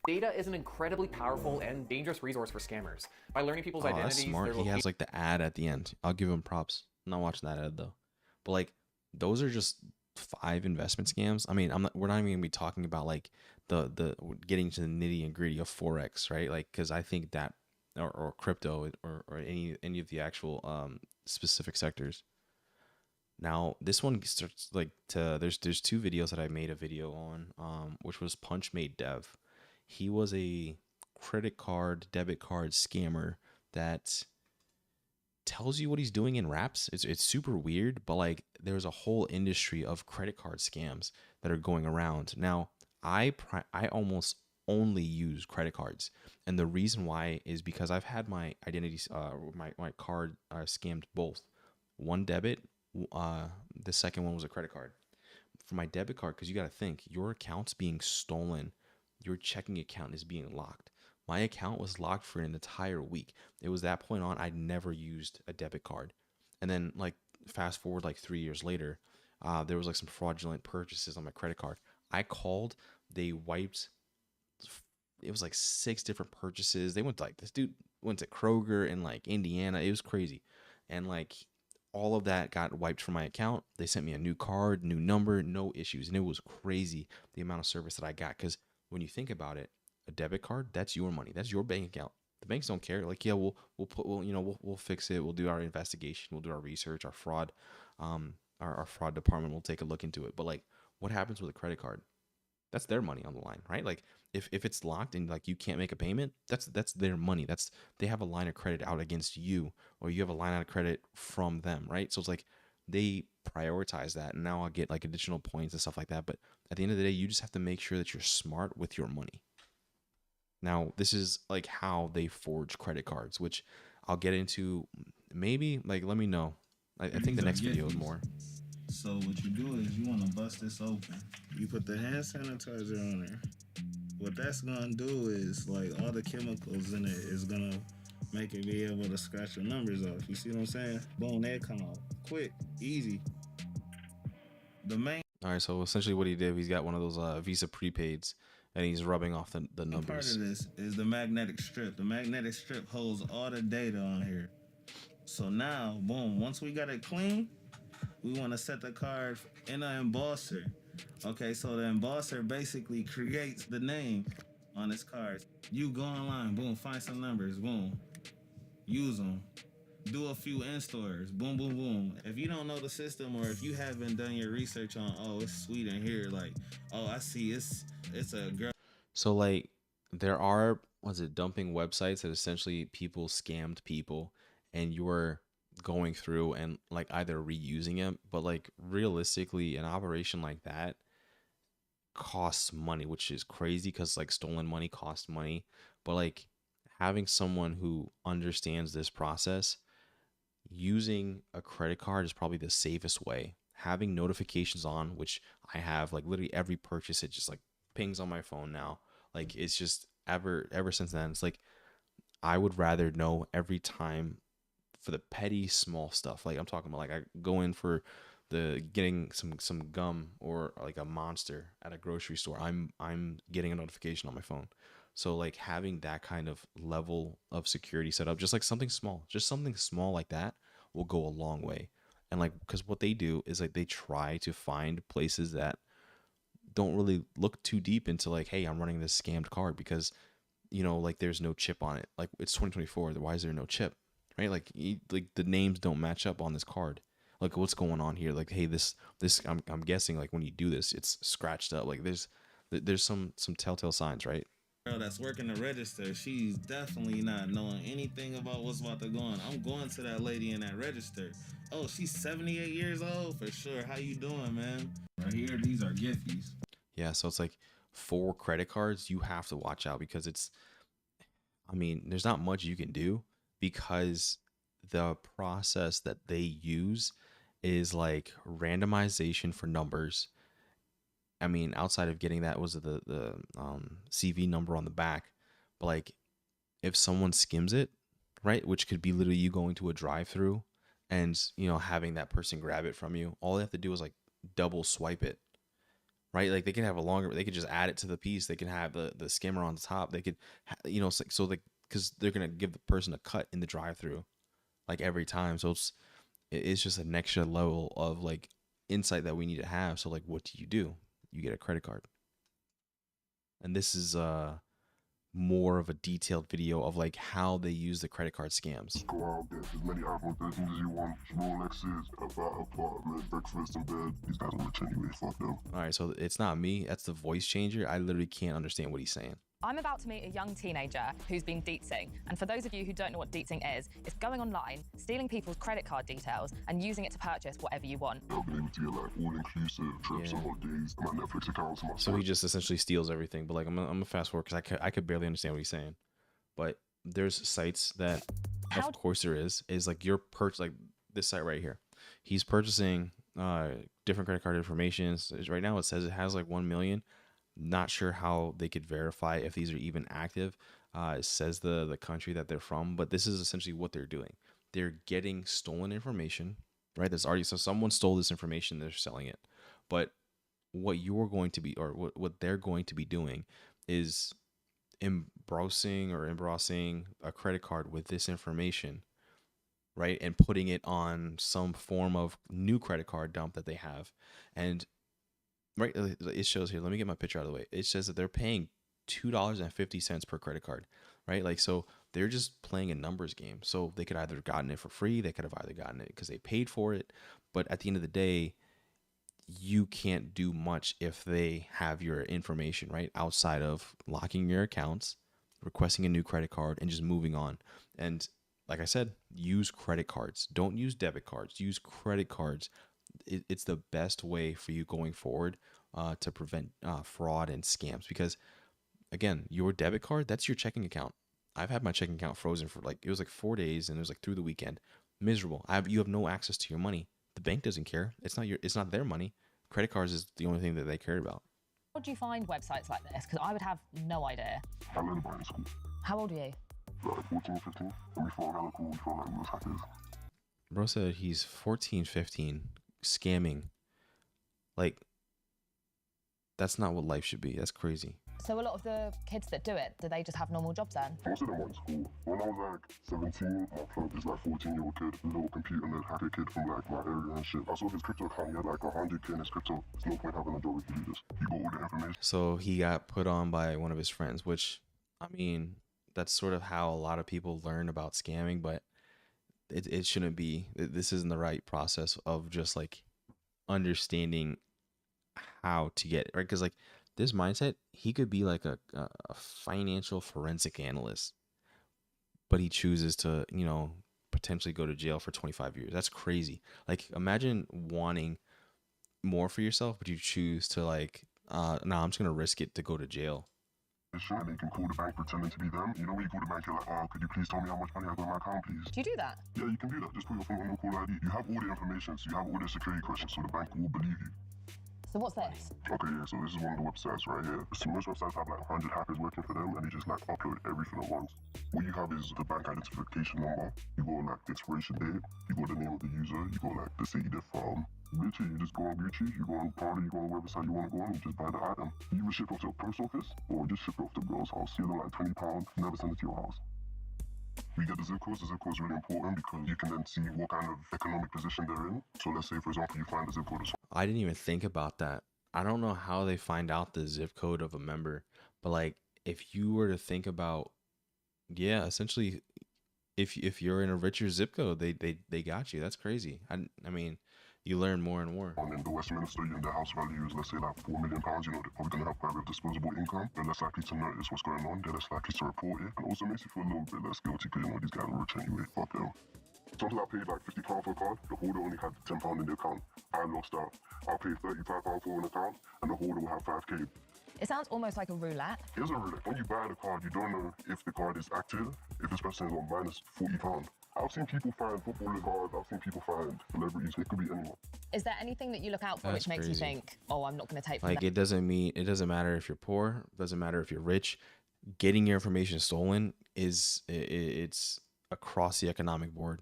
Data is an incredibly powerful and dangerous resource for scammers. By learning people's Oh, identities, that's smart. their He has like the ad at the end. I'll give him props. I'm not watching that ad though. But like, those are just 5 investment scams. I mean, we're not even gonna be talking about like the getting to the nitty and gritty of Forex, right? Like, because I think that or crypto or any of the actual specific sectors. Now this one starts like there's 2 videos that I made a video on, which was Punch Made Dev. He was a credit card, debit card scammer that tells you what he's doing in raps. It's super weird, but like there's a whole industry of credit card scams that are going around. Now, I almost only use credit cards, and the reason why is because I've had my identity my card scammed both. One debit, the second one was a credit card. For my debit card, because you got to think, your account's being stolen, your checking account is being locked. My account was locked for an entire week. It was that point on, I'd never used a debit card. And then like fast forward like 3 years later, there was like some fraudulent purchases on my credit card. I called, they wiped, it was like 6 different purchases. They went to like, this dude went to Kroger in like Indiana. It was crazy. And like all of that got wiped from my account. They sent me a new card, new number, no issues. And it was crazy the amount of service that I got. Because when you think about it, a debit card, that's your money. That's your bank account. The banks don't care. Like, yeah, we'll fix it. We'll do our investigation. We'll do our research. Our fraud, our fraud department will take a look into it. But like, what happens with a credit card? That's their money on the line, right? Like, if it's locked and like you can't make a payment, that's their money. They have a line of credit out against you, or you have a line of credit from them, right? So it's like they prioritize that, and now I'll get like additional points and stuff like that. But at the end of the day, you just have to make sure that you're smart with your money. Now, this is like how they forge credit cards, which I'll get into maybe, like, let me know. I think the next video is more. So what you do is you want to bust this open. You put the hand sanitizer on there. What that's going to do is, like, all the chemicals in it is going to make it be able to scratch your numbers off. You see what I'm saying? Boom, they come out quick, easy. The main All right, so essentially what he did, he's got one of those Visa prepaids, and he's rubbing off the numbers. part of this is the magnetic strip. The magnetic strip holds all the data on here. So now, boom, once we got it clean, we want to set the card in an embosser. Okay, so the embosser basically creates the name on this card. You go online, boom, find some numbers, boom, use them. Do a few in-stores, boom, boom, boom. If you don't know the system, or if you haven't done your research on, oh, it's sweet in here, like, oh, I see it's a girl. So like there are, dumping websites that essentially people scammed people, and you're going through and like either reusing it, but like realistically an operation like that costs money, which is crazy because like stolen money costs money. But like having someone who understands this process, using a credit card is probably the safest way. Having notifications on, which I have, like literally every purchase, it just like pings on my phone now. Like it's just ever since then, it's like I would rather know every time for the petty small stuff. Like I'm talking about, like I go in for getting some gum or like a Monster at a grocery store, I'm getting a notification on my phone. So like having that kind of level of security set up, just something small like that will go a long way. And like, because what they do is like they try to find places that don't really look too deep into like, hey, I'm running this scammed card because, you know, like there's no chip on it. Like it's 2024. Why is there no chip? Right? Like the names don't match up on this card. Like what's going on here? Like, hey, this I'm guessing like when you do this, it's scratched up. Like there's some telltale signs, right? Girl that's working the register, she's definitely not knowing anything about what's about to go on. I'm going to that lady in that register. Oh, she's 78 years old for sure. How you doing, man? Right here, these are gifties. Yeah, so it's like for credit cards, you have to watch out because there's not much you can do because the process that they use is like randomization for numbers. I mean, outside of getting that was the CV number on the back, but like if someone skims it, right, which could be literally you going to a drive-through and, you know, having that person grab it from you, all they have to do is like double swipe it, right? Like they can have they could just add it to the piece. They can have the skimmer on the top. They could, you know, so like, because they're going to give the person a cut in the drive-through like every time. So it's just an extra level of like insight that we need to have. So like, what do? You get a credit card. And this is more of a detailed video of like how they use the credit card scams. Go out, get as many iPhone 13s as you want, Rolexes, apartment, breakfast in bed. These guys are rich anyway, fuck them. All right, so it's not me. That's the voice changer. I literally can't understand what he's saying. I'm about to meet a young teenager who's been deetzing. And for those of you who don't know what deetzing is, it's going online, stealing people's credit card details, and using it to purchase whatever you want. I've been able to get like all-inclusive trips and holidays, my Netflix accounts, my So he just essentially steals everything. But like, I'm gonna fast forward because I could barely understand what he's saying. But there's sites that, of course, there is like your like this site right here. He's purchasing different credit card information. Right now, it says it has like 1 million. Not sure how they could verify if these are even active. It says the country that they're from, but this is essentially what they're doing. They're getting stolen information, right? That's already, so someone stole this information, they're selling it. But what you're going to be, or what they're going to be doing is embossing a credit card with this information, right? And putting it on some form of new credit card dump that they have. And right, it shows here, let me get my picture out of the way. It says that they're paying $2.50 per credit card, right? Like, so they're just playing a numbers game. So they could either have gotten it for free, they could have either gotten it because they paid for it. But at the end of the day, you can't do much if they have your information, right? Outside of locking your accounts, requesting a new credit card, and just moving on. And like I said, use credit cards. Don't use debit cards. Use credit cards. It's the best way for you going forward to prevent fraud and scams, because again, your debit card, that's your checking account. I've had my checking account frozen for like, it was like 4 days, and it was like through the weekend. Miserable. You have no access to your money. The bank doesn't care. It's not their money. Credit cards is the only thing that they care about. How do you find websites like this? Because I would have no idea. I learned about it in school. How old are you? Like 14, 15. And we thought hella cool, we thought like we was hackers. Bro said he's 14, 15, scamming. Like, that's not what life should be. That's crazy. So a lot of the kids that do it, do they just have normal jobs then? Most of them went to school. When I was like 17, my plug is like 14-year-old kid, a little computer nerd hacker kid from like my area and shit. I saw his crypto account, he had like 100K in his crypto. There's no point having a job if you do this. He got all the information. So he got put on by one of his friends, which, I mean, that's sort of how a lot of people learn about scamming, but it shouldn't be. This isn't the right process of just like understanding how to get it, right? Because like this mindset, he could be like a financial forensic analyst, but he chooses to, you know, potentially go to jail for 25 years. That's crazy. Like, imagine wanting more for yourself, but you choose to like, no, I'm just going to risk it to go to jail. And they can call the bank pretending to be them. You know when you call the bank, you're like, oh, could you please tell me how much money I got in my account, please? Do you do that? Yeah, you can do that. Just put your phone on no call ID. You have all the information, so you have all the security questions, so the bank will believe you. So what's this? Okay, yeah, so this is one of the websites right here. So most websites have like 100 hackers working for them, and they just like upload everything at once. What you have is the bank identification number. You got like the expiration date. You got the name of the user. You got like the city they're from. Literally, you just go on Gucci, you go on Prada, you go on whatever site you want to go on, you just buy the item. You either ship it off to a post office, or just ship it off to the girl's house. Steal like £20, never send it to your house. We get the zip codes. The zip code is really important because you can then see what kind of economic position they're in. So let's say, for example, you find the zip code. I didn't even think about that. I don't know how they find out the zip code of a member, but like if you were to think about, yeah, essentially, if you're in a richer zip code, they got you. That's crazy. I mean, you learn more and more. In the Westminster, the house value is, let's say, like £4 million. You know, they're probably going to have quite a bit of disposable income. They're less likely to notice what's going on. They're less likely to report it. And also makes you feel a little bit less guilty because, you know, these guys are rich anyway. Fuck them. Sometimes I paid like £50 for a card. The holder only had £10 in the account. I lost out. I paid £35 for an account, and the holder will have 5K. It sounds almost like a roulette. It is a roulette. When you buy the card, you don't know if the card is active, if this person is on minus £40. I've seen people find footballers' cards. I've seen people find celebrities. It could be anyone. Is there anything that you look out for That's which makes you crazy. think, oh, I'm not going to take from Like, that? it doesn't matter if you're poor. It doesn't matter if you're rich. Getting your information stolen it's across the economic board.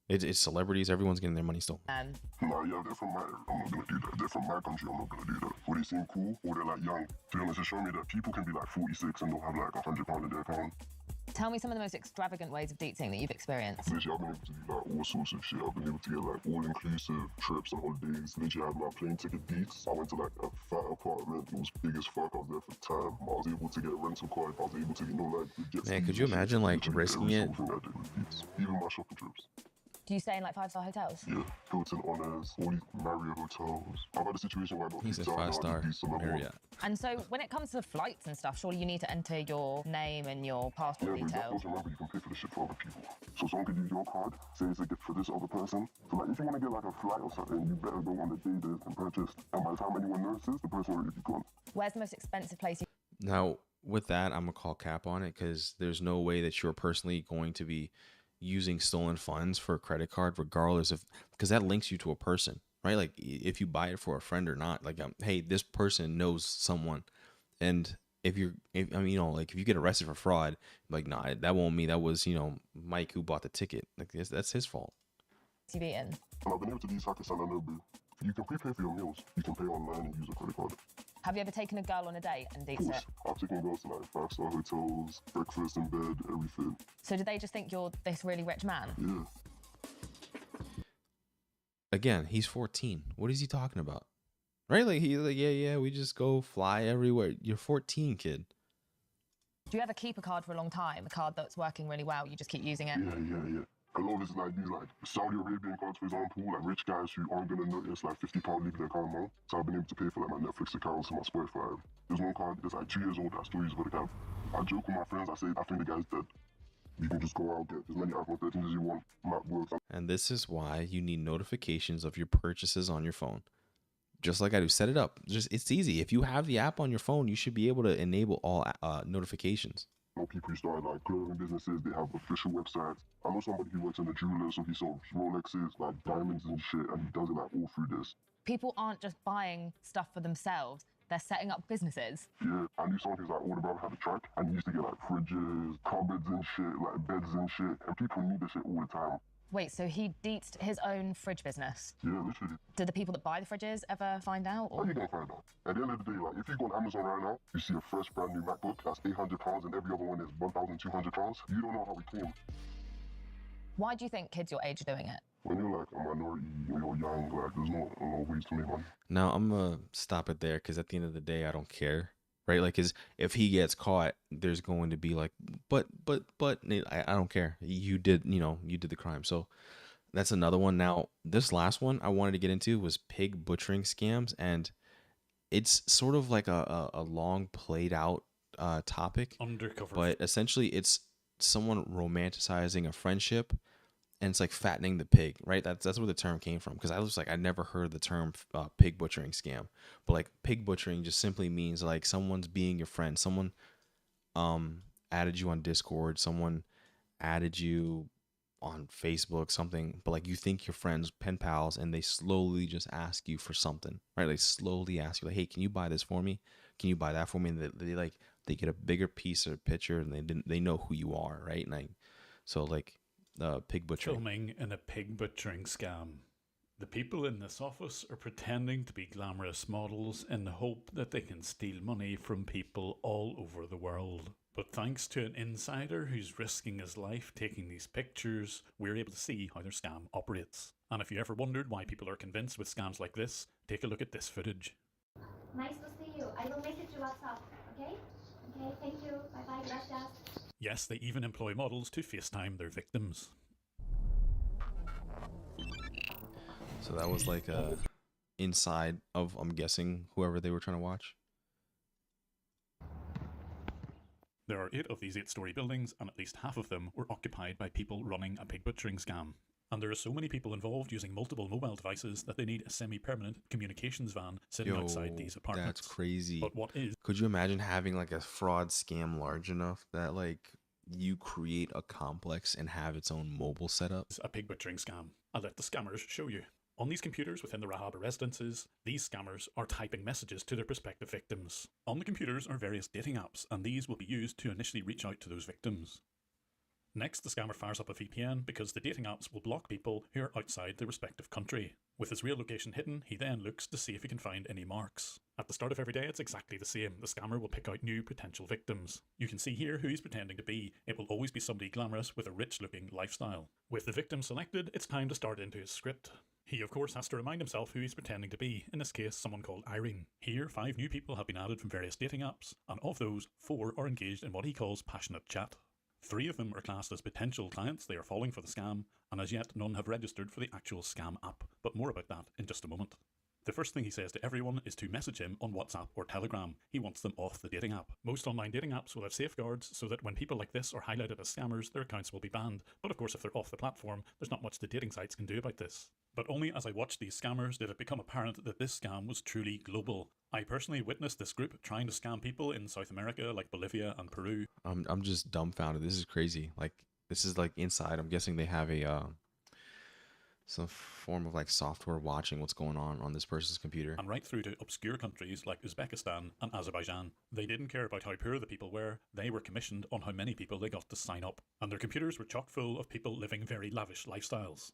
It's celebrities. Everyone's getting their money stolen. Nah, yeah, they're from my area. I'm not gonna do that. They're from my country. I'm not gonna do that. Or they seem cool, or they're like young. To be honest, it showed me that people can be like 46 and they'll have like £100 in their account. Tell me some of the most extravagant ways of deetzing that you've experienced. Literally, I've been able to do like all sorts of shit. I've been able to get like all-inclusive trips and holidays. Literally, I had my plane ticket beats. I went to like a fat apartment. It was big as fuck. I was there for time. I was able to get a rental car. I was able to, you know, like get. Man, could you imagine like risking it? Even my shopping trips. Do you stay in like 5-star hotels? Yeah, Hilton Honors, all these Marriott hotels. I've had a situation where I got He said kicked out, 5-star I some Marriott. And so when it comes to flights and stuff, surely you need to enter your name and your Yeah, passport but you details. also remember you can pay for the shit for other people. So someone could use your card, say it's a gift for this other person. So like if you want to get like a flight or something, you better go on the day that it's been purchased. And by the time anyone notices, the person already be gone. Where's the most expensive place you Now, with that, I'm gonna call cap on it because there's no way that you're personally going to be using stolen funds for a credit card, regardless of, because that links you to a person, right? Like if you buy it for a friend or not, like hey, this person knows someone, and if you get arrested for fraud, like nah, that won't mean that was Mike who bought the ticket. Like that's his fault. you've eaten? And I've been able to use Hakkasan and Nobu. You can prepay for your meals. You can pay online and use a credit card. Have you ever taken a girl on a date and Of dated course, it? I've taken girls to like 5-star hotels, breakfast in bed, everything. So do they just think you're this really rich man? Yeah. Again, he's 14. What is he talking about? Right? Like he's like, yeah, we just go fly everywhere. You're 14, kid. Do you ever keep a card for a long time, a card that's working really well, you just keep using it? Yeah. A lot of it's like these like Saudi Arabian cards, for example, like rich guys who aren't gonna notice like £50 leaving their account now. So I've been able to pay for like my Netflix accounts and my Spotify. There's one card that's like 2 years old that I still use for the cab. I joke with my friends, I say I think the guy's dead. You can just go out, get as many iPhone 13s as you want, MacBooks. And this is why you need notifications of your purchases on your phone. Just like I do, set it up. It's easy. If you have the app on your phone, you should be able to enable all notifications. I know people who started like clothing businesses, they have official websites. I know somebody who works in a jeweler, so he sells Rolexes, like diamonds and shit, and he does it like all through this. People aren't just buying stuff for themselves, they're setting up businesses. Yeah, I knew someone who's like older brother had a track, and he used to get like fridges, cupboards and shit, like beds and shit, and people need this shit all the time. Wait, so he deetsed his own fridge business? Yeah, literally. Do the people that buy the fridges ever find out? How you gonna find out? At the end of the day, like if you go on Amazon right now, you see a fresh brand new MacBook that's £800 and every other one is £1,200. You don't know how we came. Why do you think kids your age are doing it? When you're like a minority, you're young, like there's not a lot of ways to make money. Now I'm gonna stop it there because at the end of the day, I don't care, right? Like, cause if he gets caught, there's going to be like, but I don't care. You did the crime. So that's another one. Now this last one I wanted to get into was pig butchering scams, and it's sort of like a long played out topic. Undercover. But essentially, it's someone romanticizing a friendship, and it's like fattening the pig, right? That's where the term came from. Because I was like, I never heard the term pig butchering scam, but like pig butchering just simply means like someone's being your friend. Someone added you on Discord, someone added you on Facebook, something, but like you think you're friends, pen pals, and they slowly just ask you for something, right? They slowly ask you like, hey, can you buy this for me? Can you buy that for me? And they get a bigger piece of picture, and they know who you are, right? And pig butchering. Filming in a pig butchering scam. The people in this office are pretending to be glamorous models in the hope that they can steal money from people all over the world. But thanks to an insider who's risking his life taking these pictures, we're able to see how their scam operates. And if you ever wondered why people are convinced with scams like this, take a look at this footage. Nice to see you. I will message you WhatsApp, okay? Okay, thank you. Bye-bye, gracias. Yes, they even employ models to FaceTime their victims. So that was like inside of, I'm guessing, whoever they were trying to watch. There are 8 of these 8-story buildings, and at least half of them were occupied by people running a pig butchering scam. And there are so many people involved using multiple mobile devices that they need a semi-permanent communications van sitting outside these apartments. That's crazy. But what is... Could you imagine having like a fraud scam large enough that like you create a complex and have its own mobile setup? A pig butchering scam. I'll let the scammers show you. On these computers within the Rahaba residences, these scammers are typing messages to their prospective victims. On the computers are various dating apps, and these will be used to initially reach out to those victims. Next, the scammer fires up a VPN because the dating apps will block people who are outside their respective country. With his real location hidden, he then looks to see if he can find any marks. At the start of every day, it's exactly the same. The scammer will pick out new potential victims. You can see here who he's pretending to be. It will always be somebody glamorous with a rich-looking lifestyle. With the victim selected, it's time to start into his script. He, of course, has to remind himself who he's pretending to be, in this case, someone called Irene. Here, 5 new people have been added from various dating apps, and of those, 4 are engaged in what he calls passionate chat. 3 of them are classed as potential clients. They are falling for the scam, and as yet none have registered for the actual scam app. But more about that in just a moment. The first thing he says to everyone is to message him on WhatsApp or Telegram. He wants them off the dating app. Most online dating apps will have safeguards so that when people like this are highlighted as scammers, their accounts will be banned. But of course, if they're off the platform, there's not much the dating sites can do about this. But only as I watched these scammers did it become apparent that this scam was truly global. I personally witnessed this group trying to scam people in South America like Bolivia and Peru. I'm just dumbfounded. This is crazy. Like, this is like inside. I'm guessing they have a some form of like software watching what's going on this person's computer. And right through to obscure countries like Uzbekistan and Azerbaijan. They didn't care about how poor the people were, they were commissioned on how many people they got to sign up. And their computers were chock full of people living very lavish lifestyles.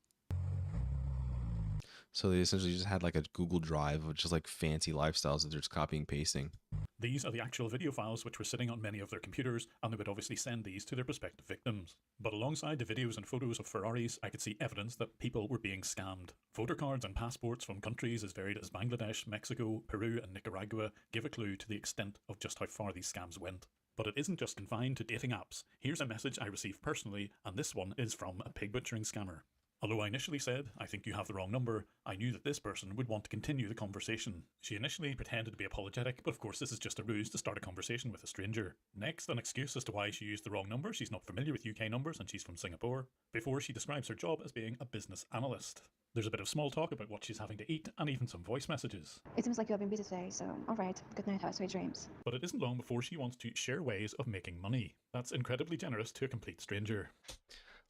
So they essentially just had like a Google Drive of just like fancy lifestyles that they're just copying and pasting. These are the actual video files which were sitting on many of their computers, and they would obviously send these to their prospective victims. But alongside the videos and photos of Ferraris, I could see evidence that people were being scammed. Voter cards and passports from countries as varied as Bangladesh, Mexico, Peru and Nicaragua give a clue to the extent of just how far these scams went. But it isn't just confined to dating apps. Here's a message I received personally, and this one is from a pig butchering scammer. Although I initially said, I think you have the wrong number, I knew that this person would want to continue the conversation. She initially pretended to be apologetic, but of course this is just a ruse to start a conversation with a stranger. Next, an excuse as to why she used the wrong number. She's not familiar with UK numbers and she's from Singapore. Before she describes her job as being a business analyst. There's a bit of small talk about what she's having to eat and even some voice messages. It seems like you have been busy today, so alright, good night, have sweet dreams. But it isn't long before she wants to share ways of making money. That's incredibly generous to a complete stranger.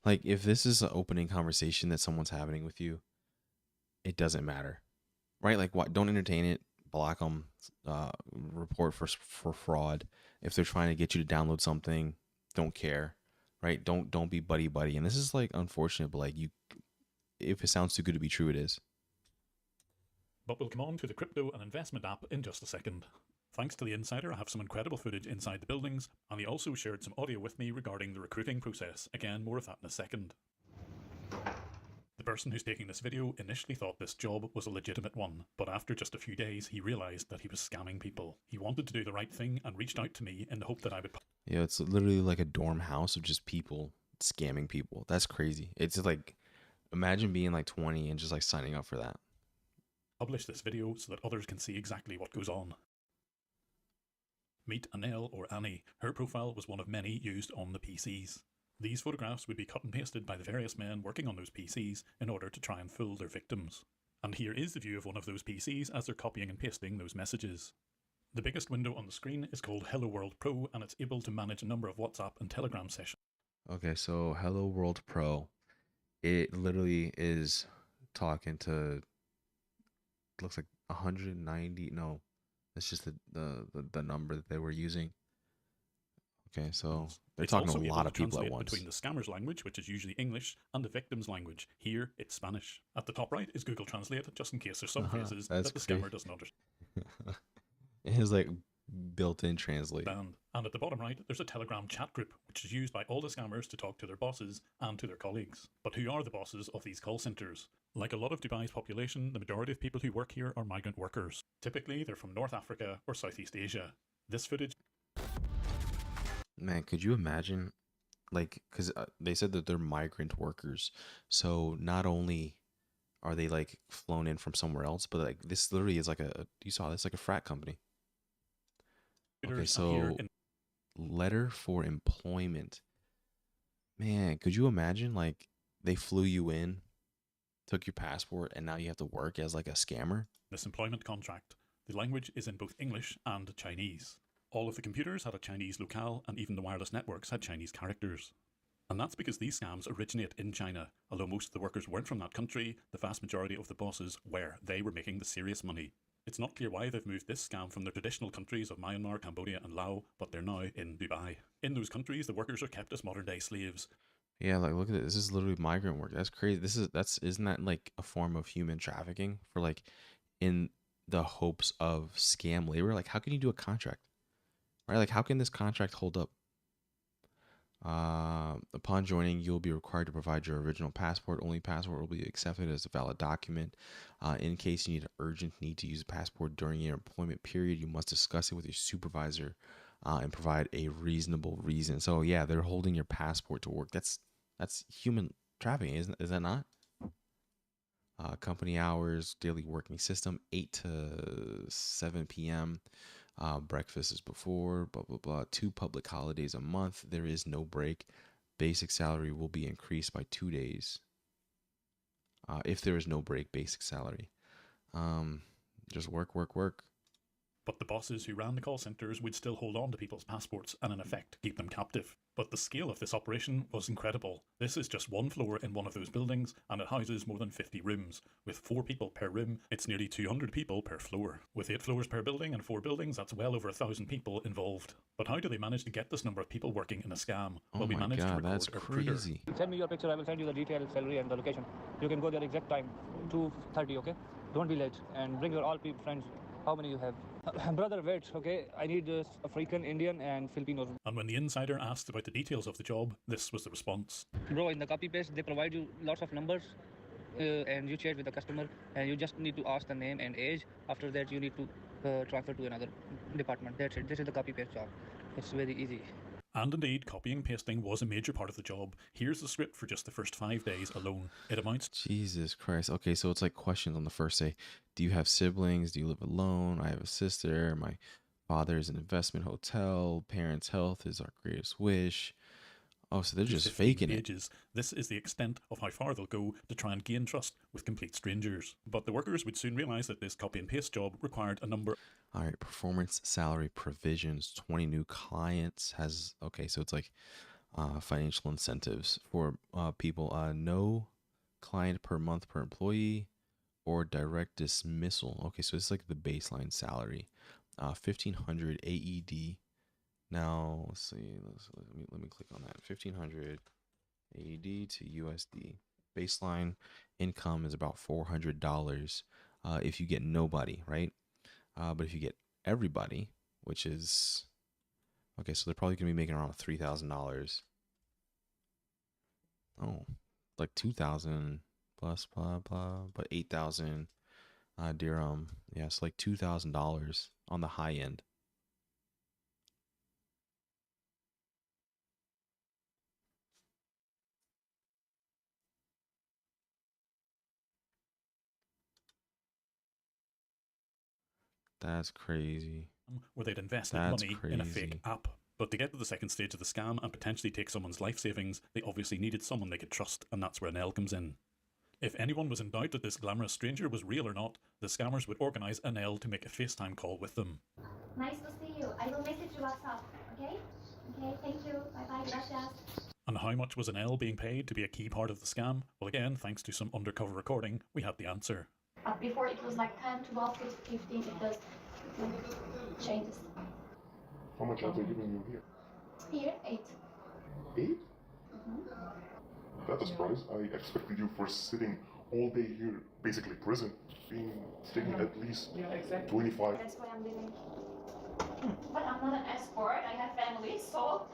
Like, if this is an opening conversation that someone's having with you, it doesn't matter, right? Like, what? Don't entertain it. Block them. Report for fraud. If they're trying to get you to download something, don't care, right? Don't be buddy. And this is like unfortunate, but like if it sounds too good to be true, it is. But we'll come on to the crypto and investment app in just a second. Thanks to the insider, I have some incredible footage inside the buildings, and he also shared some audio with me regarding the recruiting process. Again, more of that in a second. The person who's taking this video initially thought this job was a legitimate one, but after just a few days, he realized that he was scamming people. He wanted to do the right thing and reached out to me in the hope that I would... Yeah, it's literally like a dorm house of just people scamming people. That's crazy. It's like, imagine being like 20 and just like signing up for that. Publish this video so that others can see exactly what goes on. Meet Anel or Annie. Her profile was one of many used on the PCs. These photographs would be cut and pasted by the various men working on those PCs in order to try and fool their victims. And here is the view of one of those PCs as they're copying and pasting those messages. The biggest window on the screen is called Hello World Pro, and it's able to manage a number of WhatsApp and Telegram sessions. Okay, so Hello World Pro, it literally is talking to, looks like 190, no, that's just the number that they were using. Okay, so they're talking to a lot of people at once. Between the scammer's language, which is usually English, and the victim's language. Here, it's Spanish. At the top right is Google Translate, just in case there's some phrases that the scammer doesn't understand. It has like built-in translate. And at the bottom right, there's a Telegram chat group, which is used by all the scammers to talk to their bosses and to their colleagues. But who are the bosses of these call centers? Like a lot of Dubai's population, the majority of people who work here are migrant workers. Typically, they're from North Africa or Southeast Asia. This footage... Man, could you imagine, like, because they said that they're migrant workers. So not only are they like flown in from somewhere else, but like this literally is like you saw this, like a frat company. Okay, so letter for employment. Man, could you imagine, like, they flew you in, took your passport, and now you have to work as like a scammer? This employment contract. The language is in both English and Chinese. All of the computers had a Chinese locale, and even the wireless networks had Chinese characters. And that's because these scams originate in China. Although most of the workers weren't from that country, the vast majority of the bosses were. They were making the serious money. It's not clear why they've moved this scam from their traditional countries of Myanmar, Cambodia and Laos, but they're now in Dubai. In those countries, the workers are kept as modern-day slaves. Yeah, like, look at this. This is literally migrant work. That's crazy. Isn't that like a form of human trafficking for like in the hopes of scam labor? Like, how can you do a contract? Right? Like, how can this contract hold up? Upon joining, you'll be required to provide your original passport. Only passport will be accepted as a valid document. In case you need an urgent need to use a passport during your employment period, you must discuss it with your supervisor. and provide a reasonable reason. So yeah, they're holding your passport to work. That's human trafficking, is that not? Company hours, daily working system, 8 to 7 p.m. Breakfast is before, blah, blah, blah. 2 public holidays a month. There is no break. Basic salary will be increased by 2 days. If there is no break, basic salary. Just work, work, work. But the bosses who ran the call centres would still hold on to people's passports and in effect keep them captive. But the scale of this operation was incredible. This is just one floor in one of those buildings, and it houses more than 50 rooms. With 4 people per room, it's nearly 200 people per floor. With 8 floors per building and 4 buildings, that's well over 1,000 people involved. But how do they manage to get this number of people working in a scam? Oh we my managed to God, record that's a recruiter. crazy. Send me your picture, I will send you the detailed salary and the location. You can go there exact time, 2:30, okay? Don't be late, and bring your all people friends. How many you have? Brother, wait, okay? I need African, Indian, and Filipinos. And when the insider asked about the details of the job, this was the response. Bro, in the copy paste, they provide you lots of numbers, and you chat with the customer, and you just need to ask the name and age. After that, you need to transfer to another department. That's it. This is the copy paste job. It's very easy. And indeed, copying and pasting was a major part of the job. Here's the script for just the first 5 days alone. It amounts... Jesus Christ. Okay, so it's like questions on the first day. Do you have siblings? Do you live alone? I have a sister. My father is an investment hotel. Parents' health is our greatest wish. Oh, so they're just faking pages. This is the extent of how far they'll go to try and gain trust with complete strangers. But the workers would soon realize that this copy and paste job required a number... All right, performance salary provisions, 20 new clients has, okay, so it's like financial incentives for people. No client per month per employee or direct dismissal. Okay, so it's like the baseline salary. 1,500 AED. Now, let's see, let me click on that. 1,500 AED to USD. Baseline income is about $400 if you get nobody, right? But if you get everybody, which is, okay, so they're probably going to be making around $3,000. Oh, like 2,000 plus, blah, blah, but 8,000 dirham. Yeah, it's like $2,000 on the high end. That's crazy. Where they'd invested money in a fake app. But to get to the second stage of the scam and potentially take someone's life savings, they obviously needed someone they could trust, and that's where Nell comes in. If anyone was in doubt that this glamorous stranger was real or not, the scammers would organise Anel to make a FaceTime call with them. Nice to see you. I will message you WhatsApp, okay? Okay, thank you. Bye-bye, gracias. And how much was Anel being paid to be a key part of the scam? Well, again, thanks to some undercover recording, we had the answer. Before it was like 10, 12, 15, it does changes. How much are they giving you here? Here, 8. 8? That's a surprise. I expected you for sitting all day here, basically prison, taking at least 25. That's why I'm leaving. But I'm not an escort. I have family, so...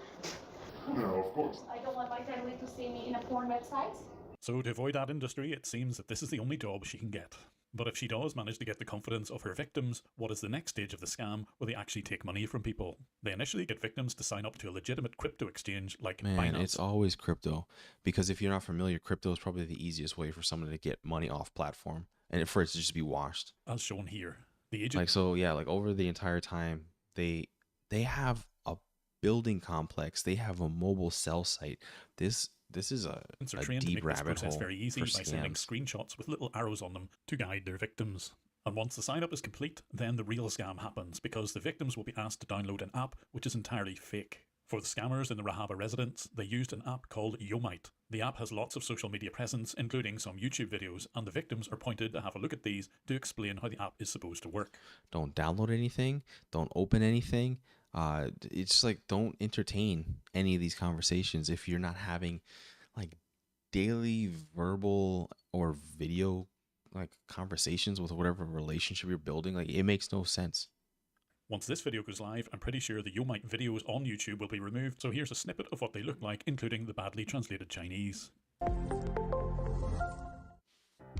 No, of course. I don't want my family to see me in a porn website. So to avoid that industry, it seems that this is the only job she can get. But if she does manage to get the confidence of her victims, what is the next stage of the scam where they actually take money from people? They initially get victims to sign up to a legitimate crypto exchange like Man, Binance. it's always crypto. Because if you're not familiar, crypto is probably the easiest way for someone to get money off platform. And for it to just be washed. As shown here. The agent... Like, so yeah, like over the entire time, they have a building complex. They have a mobile cell site. This is a deep rabbit hole very easy for by sending scams. screenshots with little arrows on them to guide their victims. And once the sign up is complete, then the real scam happens because the victims will be asked to download an app which is entirely fake. For the scammers in the Rahaba residence, they used an app called Yomite. The app has lots of social media presence, including some YouTube videos, and the victims are pointed to have a look at these to explain how the app is supposed to work. Don't download anything. Don't open anything. It's like, don't entertain any of these conversations if you're not having like daily verbal or video like conversations with whatever relationship you're building. Like, it makes no sense. Once this video goes live, I'm pretty sure the Yomite videos on YouTube will be removed, so here's a snippet of what they look like, including the badly translated Chinese.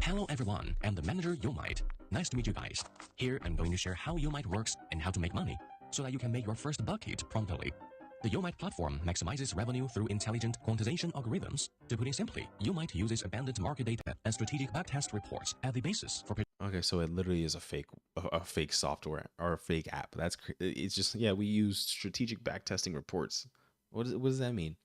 Hello everyone, I'm the manager Yomite. Nice to meet you guys. Here I'm going to share how Yomite works and how to make money. so that you can make your first bucket promptly. The YouMight platform maximizes revenue through intelligent quantization algorithms. To put it simply, YouMight uses abundant market data and strategic backtest reports as the basis for Okay, so it literally is a fake software or a fake app. It's just, yeah, we use strategic backtesting reports. What does that mean?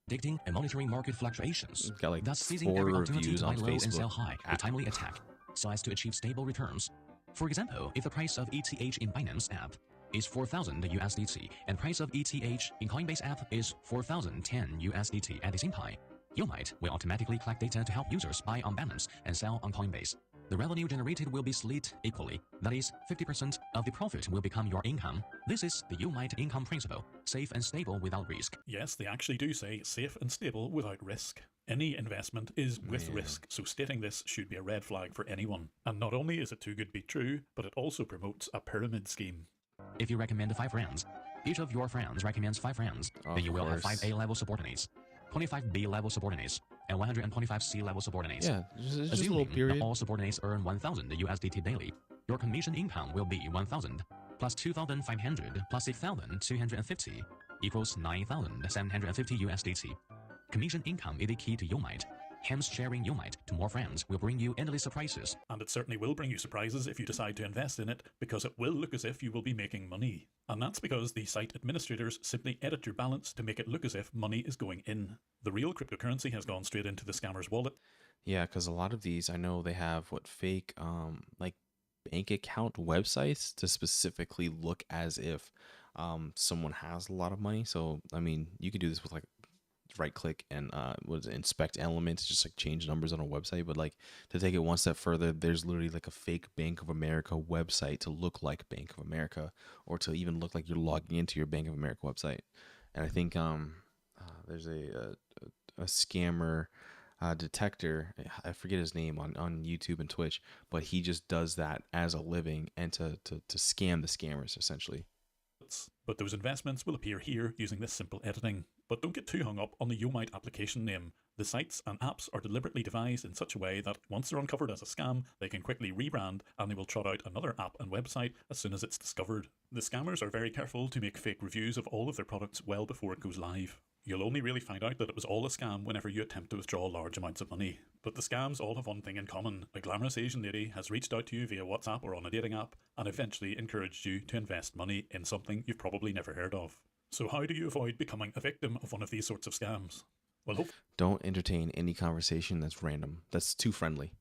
predicting and monitoring market fluctuations, got like thus seizing 4 every opportunity reviews to buy on low and Facebook. sell high with timely attack, so as to achieve stable returns. For example, if the price of ETH in Binance app is 4,000 USDT and price of ETH in Coinbase app is 4,010 USDT at the same time, YouMight will automatically collect data to help users buy on Binance and sell on Coinbase. The revenue generated will be split equally. That is, 50% of the profit will become your income. This is the YouMight income principle, safe and stable without risk. Yes, they actually do say safe and stable without risk. Any investment is with risk, so stating this should be a red flag for anyone. And not only is it too good to be true, but it also promotes a pyramid scheme. If you recommend 5 friends, each of your friends recommends 5 friends, then you will have 5 A-level subordinates, 25 B-level subordinates, and 125 C-level subordinates. Yeah, just a Assuming little period. that all subordinates earn 1,000 USDT daily, your commission income will be 1,000 plus 2,500 plus 6,250 equals 9,750 USDT. Commission income is the key to YouMight. Hence, sharing YouMight to more friends will bring you endless surprises. And it certainly will bring you surprises if you decide to invest in it, because it will look as if you will be making money. And that's because the site administrators simply edit your balance to make it look as if money is going in. The real cryptocurrency has gone straight into the scammer's wallet. Yeah, because a lot of these, I know they have fake like bank account websites to specifically look as if someone has a lot of money. So I mean, you can do this with like right click and inspect elements, just like change numbers on a website. But like to take it one step further, there's literally like a fake Bank of America website to look like Bank of America, or to even look like you're logging into your Bank of America website. And I think there's a scammer detector, I forget his name, on YouTube and Twitch, but he just does that as a living and to scam the scammers essentially. But those investments will appear here using this simple editing. But don't get too hung up on the YouMight application name. The sites and apps are deliberately devised in such a way that once they're uncovered as a scam, they can quickly rebrand and they will trot out another app and website as soon as it's discovered. The scammers are very careful to make fake reviews of all of their products well before it goes live. You'll only really find out that it was all a scam whenever you attempt to withdraw large amounts of money. But the scams all have one thing in common. A glamorous Asian lady has reached out to you via WhatsApp or on a dating app and eventually encouraged you to invest money in something you've probably never heard of. So how do you avoid becoming a victim of one of these sorts of scams? Well, don't entertain any conversation that's random, that's too friendly,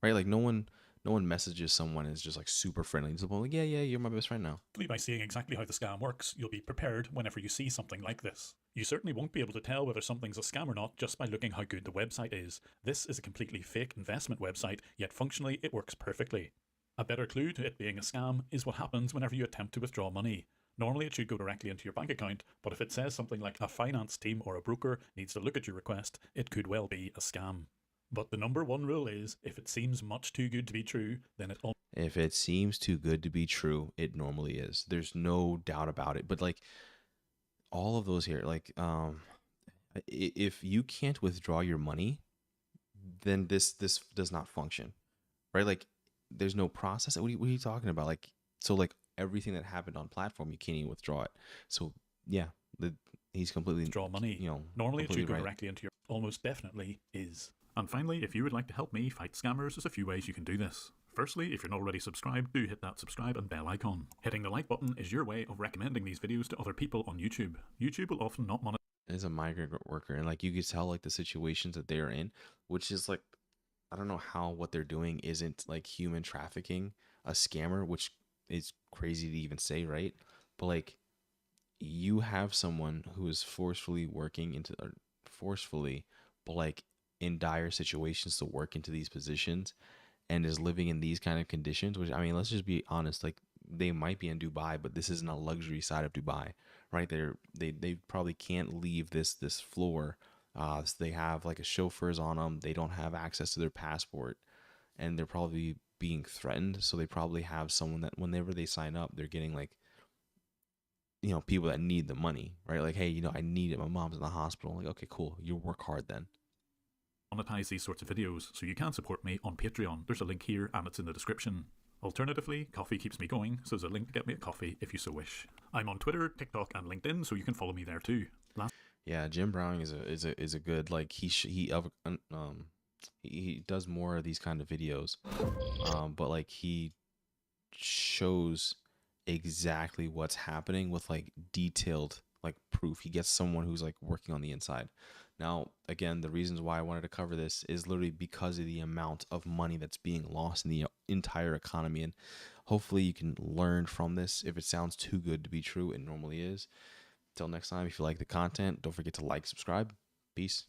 right? Like no one messages someone is just like super friendly. It's like, yeah, you're my best friend now. By seeing exactly how the scam works, you'll be prepared whenever you see something like this. You certainly won't be able to tell whether something's a scam or not just by looking how good the website is. This is a completely fake investment website, yet functionally it works perfectly. A better clue to it being a scam is what happens whenever you attempt to withdraw money. Normally it should go directly into your bank account, but if it says something like a finance team or a broker needs to look at your request, it could well be a scam. But the number one rule is, if it seems much too good to be true, then if it seems too good to be true, it normally is. There's no doubt about it. But like all of those here, like if you can't withdraw your money, then this does not function, right? Like there's no process. What are you talking about? Like, so like everything that happened on platform, you can't even withdraw it. So yeah, he's completely withdraw money. Normally it should go directly into your, almost definitely is. And finally, if you would like to help me fight scammers, there's a few ways you can do this. Firstly, if you're not already subscribed, do hit that subscribe and bell icon. Hitting the like button is your way of recommending these videos to other people on YouTube. YouTube will often not monetize. As a migrant worker, and like you could tell like the situations that they're in, which is like, I don't know how what they're doing isn't like human trafficking, a scammer, which is crazy to even say, right? But like you have someone who is forcefully but like in dire situations to work into these positions and is living in these kind of conditions, which I mean, let's just be honest, like they might be in Dubai, but this isn't a luxury side of Dubai, right? They probably can't leave this floor. So they have like a chauffeurs on them. They don't have access to their passport and they're probably being threatened. So they probably have someone that whenever they sign up, they're getting like, people that need the money, right? Like, hey, I need it. My mom's in the hospital. Like, okay, cool. You work hard then. Monetize these sorts of videos, so you can support me on Patreon. There's a link here and it's in the description. Alternatively, coffee keeps me going, so there's a link to get me a coffee if you so wish. I'm on Twitter, TikTok, and LinkedIn, so you can follow me there too. Yeah, Jim Browning is a good, like, he does more of these kind of videos, but like he shows exactly what's happening with like detailed like proof. He gets someone who's like working on the inside. Now, again, the reasons why I wanted to cover this is literally because of the amount of money that's being lost in the entire economy, and hopefully you can learn from this. If it sounds too good to be true, it normally is. Till next time, if you like the content, don't forget to like, subscribe. Peace.